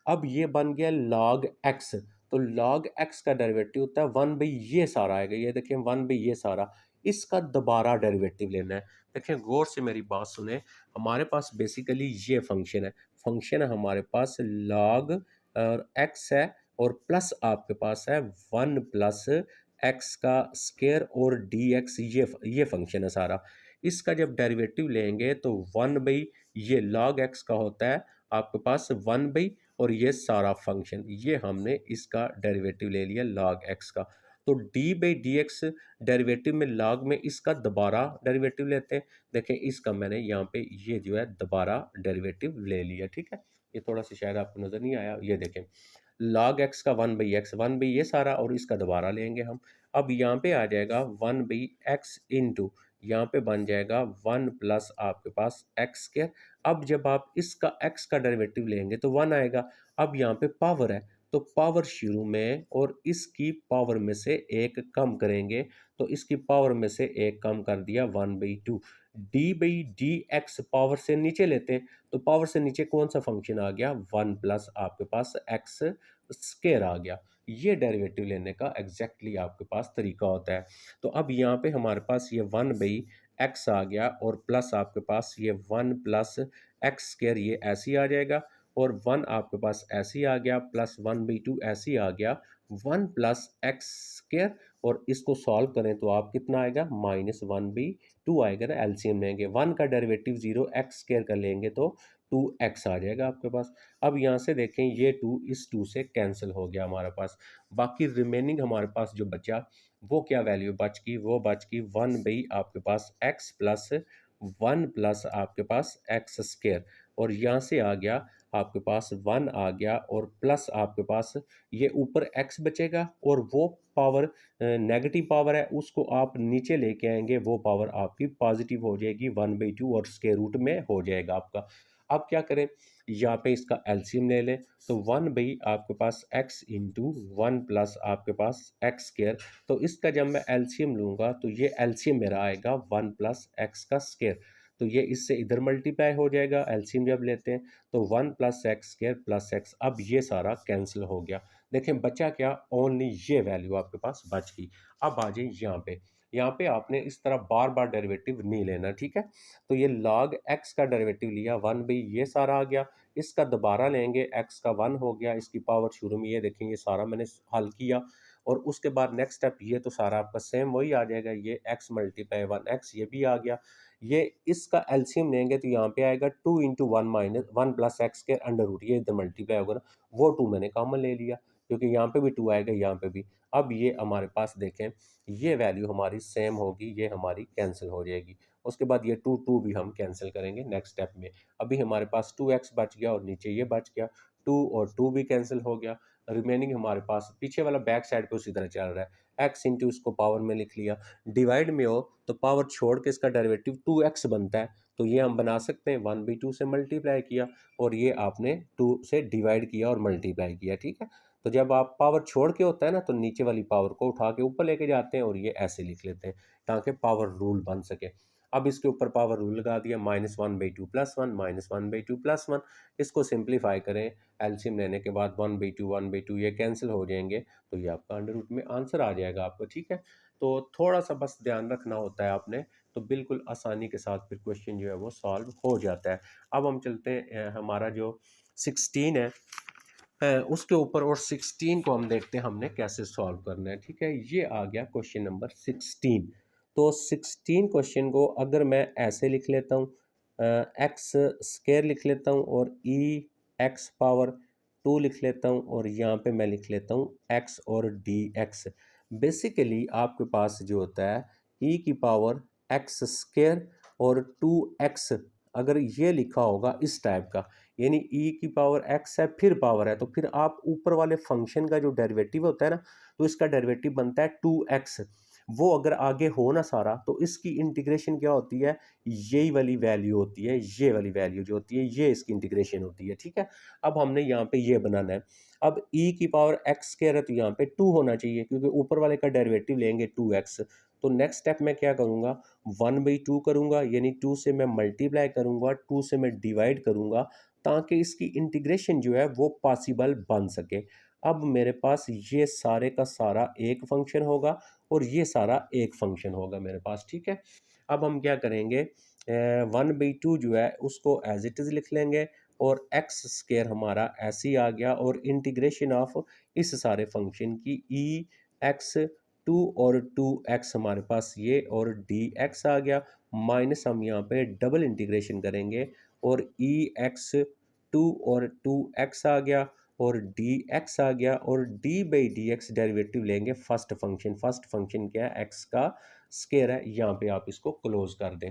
अब ये बन गया लॉग एक्स, तो लॉग एक्स का डेरिवेटिव होता है 1 बाई ये सारा आएगा, ये देखिए 1 बाई ये सारा, इसका दोबारा डेरिवेटिव लेना है। देखिए गौर से मेरी बात सुने, हमारे पास बेसिकली ये फंक्शन है हमारे पास लॉग और एक्स है, और प्लस आपके पास है 1 प्लस एक्स का स्केयर और डी एक्स, ये फंक्शन है सारा। इसका जब डेरिवेटिव लेंगे तो 1 बाई ये लॉग एक्स का होता है आपके पास 1 बाई, और ये सारा फंक्शन, ये हमने इसका डेरिवेटिव ले लिया लॉग एक्स का। तो D by D x derivative में लॉग में इसका दोबारा डेरिवेटिव लेते हैं। देखें इसका मैंने यहाँ पे ये जो है दोबारा डेरिवेटिव ले लिया, ठीक है। ये थोड़ा सा शायद आपको नज़र नहीं आया, ये देखें लॉग एक्स का 1 बाई एक्स, 1 बाई ये सारा, और इसका दोबारा लेंगे हम। अब यहाँ पे आ जाएगा 1 बाई एक्स इंटू, यहाँ पे बन जाएगा 1 प्लस आपके पास एक्स स्क्वायर। अब जब आप इसका एक्स का डेरिवेटिव लेंगे तो 1 आएगा। अब यहाँ पे पावर है, तो पावर शुरू में और इसकी पावर में से एक कम करेंगे, तो इसकी पावर में से एक कम कर दिया 1/2। D by D x power से नीचे लेते हैं, तो पावर से नीचे कौन सा फंक्शन आ गया, 1 प्लस आपके पास एक्स स्केयर आ गया। ये डेरिवेटिव लेने का एग्जैक्टली आपके पास तरीका होता है। तो अब यहाँ पे हमारे पास ये 1 बाई एक्स आ गया, और प्लस आपके पास ये 1 प्लस एक्स स्केयर, ये ऐसे ही आ जाएगा, और 1 आपके पास ऐसे ही आ गया, प्लस 1/2 ऐसे ही आ गया, 1 प्लस एक्स स्केयर, और इसको सॉल्व करें तो आप कितना आएगा, -1/2 आएगा ना, एलसीएम लेंगे 1 का डेरिवेटिव 0, एक्स स्केयर कर लेंगे तो 2x आ जाएगा आपके पास। अब यहाँ से देखें ये 2 इस 2 से कैंसिल हो गया हमारे पास, बाकी रिमेनिंग हमारे पास जो बचा वो क्या वैल्यू बच गई, वो बच गई 1 बाई आपके पास x प्लस 1 प्लस आपके पास एक्स स्केयर, और यहाँ से आ गया आपके पास 1 आ गया, और प्लस आपके पास ये ऊपर x बचेगा, और वो पावर नेगेटिव पावर है उसको आप नीचे लेके आएंगे, वो पावर आपकी पॉजिटिव हो जाएगी 1/2, और स्क्वायर रूट में हो जाएगा आपका। अब क्या करें, यहाँ पे इसका एलसीएम ले लें, तो 1 बाई आपके पास x इंटू 1 प्लस आपके पास एक्स स्केयर, तो इसका जब मैं एलसीएम लूँगा तो ये एलसीएम मेरा आएगा 1 प्लस एक्स का स्केयर, तो ये इससे इधर मल्टीप्लाई हो जाएगा एलसीएम जब लेते हैं, तो 1 plus x square plus x, अब ये सारा कैंसिल हो गया। देखें बचा क्या, ओनली ये वैल्यू आपके पास बच गई। अब आ जाए यहाँ पे, यहाँ पे आपने इस तरह बार बार डेरिवेटिव नहीं लेना, ठीक है। तो ये log x का डेरिवेटिव लिया, 1 बाई ये सारा आ गया, इसका दोबारा लेंगे, x का 1 हो गया, इसकी पावर शुरू में ये देखें ये सारा मैंने हल किया, और उसके बाद नेक्स्ट स्टेप ये तो सारा आपका सेम वही आ जाएगा, ये x मल्टीप्लाई 1x ये भी आ गया, ये इसका एलसीएम लेंगे तो यहाँ पे आएगा 2 इंटू 1 माइनस 1 प्लस एक्स के अंडर रूट, ये इधर मल्टीप्लाई होगा ना, वो 2 मैंने कॉमन ले लिया क्योंकि यहाँ पे भी 2 आएगा, यहाँ पे भी। अब ये हमारे पास देखें ये वैल्यू हमारी सेम होगी, ये हमारी कैंसिल हो जाएगी। उसके बाद ये 2 भी हम कैंसिल करेंगे नेक्स्ट स्टेप में। अभी हमारे पास 2x बच गया और नीचे ये बच गया, 2 और 2 भी कैंसिल हो गया। रिमेनिंग हमारे पास पीछे वाला बैक साइड पे उसी तरह चल रहा है, x इंटू इसको पावर में लिख लिया, डिवाइड में हो तो पावर छोड़ के इसका डेरिवेटिव 2x बनता है, तो ये हम बना सकते हैं 1/2 से मल्टीप्लाई किया, और ये आपने 2 से डिवाइड किया और मल्टीप्लाई किया, ठीक है। तो जब आप पावर छोड़ के होता है ना, तो नीचे वाली पावर को उठा के ऊपर लेके जाते हैं और ये ऐसे लिख लेते हैं ताकि पावर रूल बन सके। अब इसके ऊपर पावर रूल लगा दिया, -1/2 प्लस 1 -1/2 प्लस 1, इसको सिंप्लीफाई करें, एलसीएम लेने के बाद 1/2 ये कैंसिल हो जाएंगे, तो ये आपका अंडर रूट में आंसर आ जाएगा आपको, ठीक है। तो थोड़ा सा बस ध्यान रखना होता है आपने, तो बिल्कुल आसानी के साथ फिर क्वेश्चन जो है वो सॉल्व हो जाता है। अब हम चलते हैं हमारा जो 16 है, उसके ऊपर और 16 को हम देखते हैं हमने कैसे सॉल्व करना है। ठीक है, ये आ गया क्वेश्चन नंबर 16। तो 16 क्वेश्चन को अगर मैं ऐसे लिख लेता हूँ, एक्स स्क्वायर लिख लेता हूँ और ई एक्स पावर 2 लिख लेता हूँ और यहाँ पे मैं लिख लेता हूँ एक्स और डी एक्स। बेसिकली आपके पास जो होता है ई की पावर एक्स स्क्वायर और 2x, अगर ये लिखा होगा इस टाइप का, यानी ई की पावर एक्स है फिर पावर है, तो फिर आप ऊपर वाले फंक्शन का जो डेरिवेटिव होता है ना, तो इसका डेरिवेटिव बनता है 2x। वो अगर आगे हो ना सारा, तो इसकी इंटीग्रेशन क्या होती है, यही वाली वैल्यू होती है, ये वाली वैल्यू जो होती है ये इसकी इंटीग्रेशन होती है। ठीक है, अब हमने यहाँ पे ये बनाना है। अब ई की पावर एक्स कह रहे, तो यहाँ पे 2 होना चाहिए क्योंकि ऊपर वाले का डेरिवेटिव लेंगे 2x। तो नेक्स्ट स्टेप मैं क्या करूँगा, 1/2 करूँगा, यानी 2 से मैं मल्टीप्लाई करूँगा, 2 से मैं डिवाइड करूँगा, ताकि इसकी इंटीग्रेशन जो है वो पॉसिबल बन सके। अब मेरे पास ये सारे का सारा एक फंक्शन होगा और ये सारा एक फंक्शन होगा मेरे पास। ठीक है, अब हम क्या करेंगे, 1/2 जो है उसको एज इट इज़ लिख लेंगे और एक्स स्क्वायर हमारा ऐसे ही आ गया, और इंटीग्रेशन ऑफ इस सारे फंक्शन की ई एक्स 2 और 2x हमारे पास ये, और डी एक्स आ गया, माइनस हम यहाँ पे डबल इंटीग्रेशन करेंगे और ई एक्स 2 और 2x आ गया और डी एक्स आ गया, और d by D x derivative लेंगे फर्स्ट फंक्शन क्या है, एक्स का स्केयर है, यहाँ पे आप इसको क्लोज कर दें।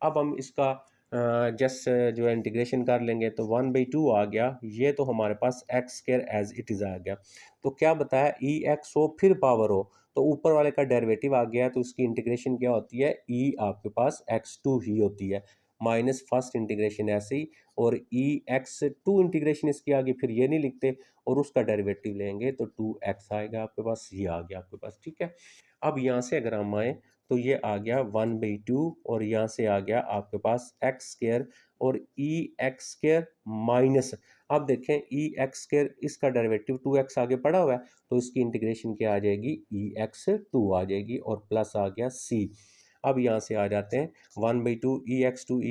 अब हम इसका जस्ट जो है इंटीग्रेशन कर लेंगे, तो 1/2 आ गया, ये तो हमारे पास x square as it is आ गया। तो क्या बताया, ई एक्स हो फिर पावर हो, तो ऊपर वाले का डेरिवेटिव आ गया, तो उसकी इंटीग्रेशन क्या होती है, ई आपके पास x2 ही होती है, माइनस फर्स्ट इंटीग्रेशन ऐसे ही, और ई एक्स 2 इंटीग्रेशन इसकी आगे फिर ये नहीं लिखते, और उसका डेरिवेटिव लेंगे तो 2x आएगा आपके पास, ये आ गया आपके पास। ठीक है, अब यहाँ से अगर हम आए, तो ये आ गया 1/2, और यहाँ से आ गया आपके पास एक्स स्क्र और ई एक्स स्क्र माइनस, अब देखें ई एक्स स्क्र इसका डेरिवेटिव 2x आगे पड़ा हुआ है, तो इसकी इंटीग्रेशन क्या आ जाएगी, ई एक्स 2 आ जाएगी, और प्लस आ गया सी। अब यहाँ से आ जाते हैं 1/2, ई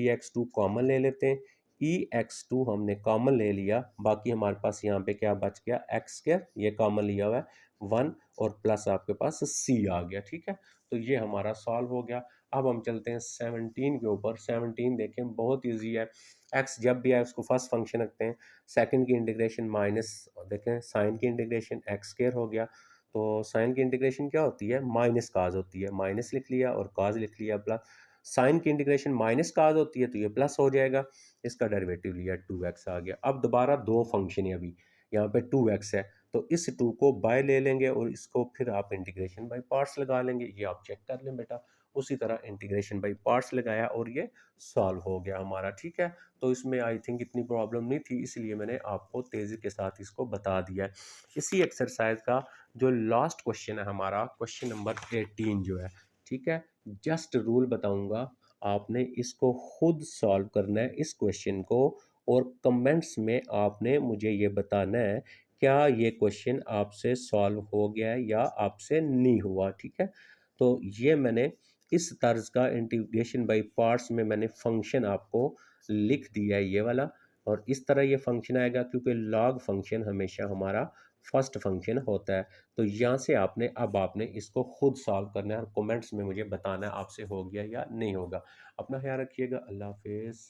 एक्स टू कॉमन ले लेते हैं, ई एक्स टू हमने कॉमन ले लिया, बाकी हमारे पास यहाँ पे क्या बच गया, एक्स स्क्र, ये कॉमन लिया हुआ है 1, और प्लस आपके पास सी आ गया। ठीक है, तो ये हमारा सॉल्व हो गया। अब हम चलते हैं 17 के ऊपर। 17 देखें, बहुत ईजी है। एक्स जब भी आए उसको फर्स्ट फंक्शन रखते हैं, सेकंड की इंटीग्रेशन माइनस, देखें साइन की इंटीग्रेशन एक्स स्क्र हो गया, तो साइन की इंटीग्रेशन क्या होती है, माइनस काज होती है, माइनस लिख लिया और काज लिख लिया प्लस, साइन की इंटीग्रेशन माइनस काज होती है तो ये प्लस हो जाएगा, इसका डेरिवेटिव लिया 2x आ गया। अब दोबारा दो फंक्शन है, अभी यहाँ पे 2x है, तो इस 2 को बाय ले लेंगे और इसको फिर आप इंटीग्रेशन बाय पार्ट्स लगा लेंगे, ये आप चेक कर लें बेटा। उसी तरह इंटीग्रेशन बाय पार्ट्स लगाया और ये सॉल्व हो गया हमारा। ठीक है, तो इसमें आई थिंक इतनी प्रॉब्लम नहीं थी, इसलिए मैंने आपको तेज़ी के साथ इसको बता दिया है। इसी एक्सरसाइज का जो लास्ट क्वेश्चन है हमारा, क्वेश्चन नंबर 18 जो है, ठीक है, जस्ट रूल बताऊंगा, आपने इसको खुद सॉल्व करना है इस क्वेश्चन को, और कमेंट्स में आपने मुझे ये बताना है क्या ये क्वेश्चन आपसे सॉल्व हो गया है या आपसे नहीं हुआ। ठीक है, तो ये मैंने इस तर्ज का इंटीग्रेशन बाय पार्ट्स में मैंने फंक्शन आपको लिख दिया है ये वाला, और इस तरह ये फंक्शन आएगा क्योंकि लॉग फंक्शन हमेशा हमारा फर्स्ट फंक्शन होता है। तो यहाँ से आपने इसको खुद सॉल्व करना है और कमेंट्स में मुझे बताना है आपसे हो गया या नहीं होगा। अपना ख्याल रखिएगा, अल्लाह हाफिज़।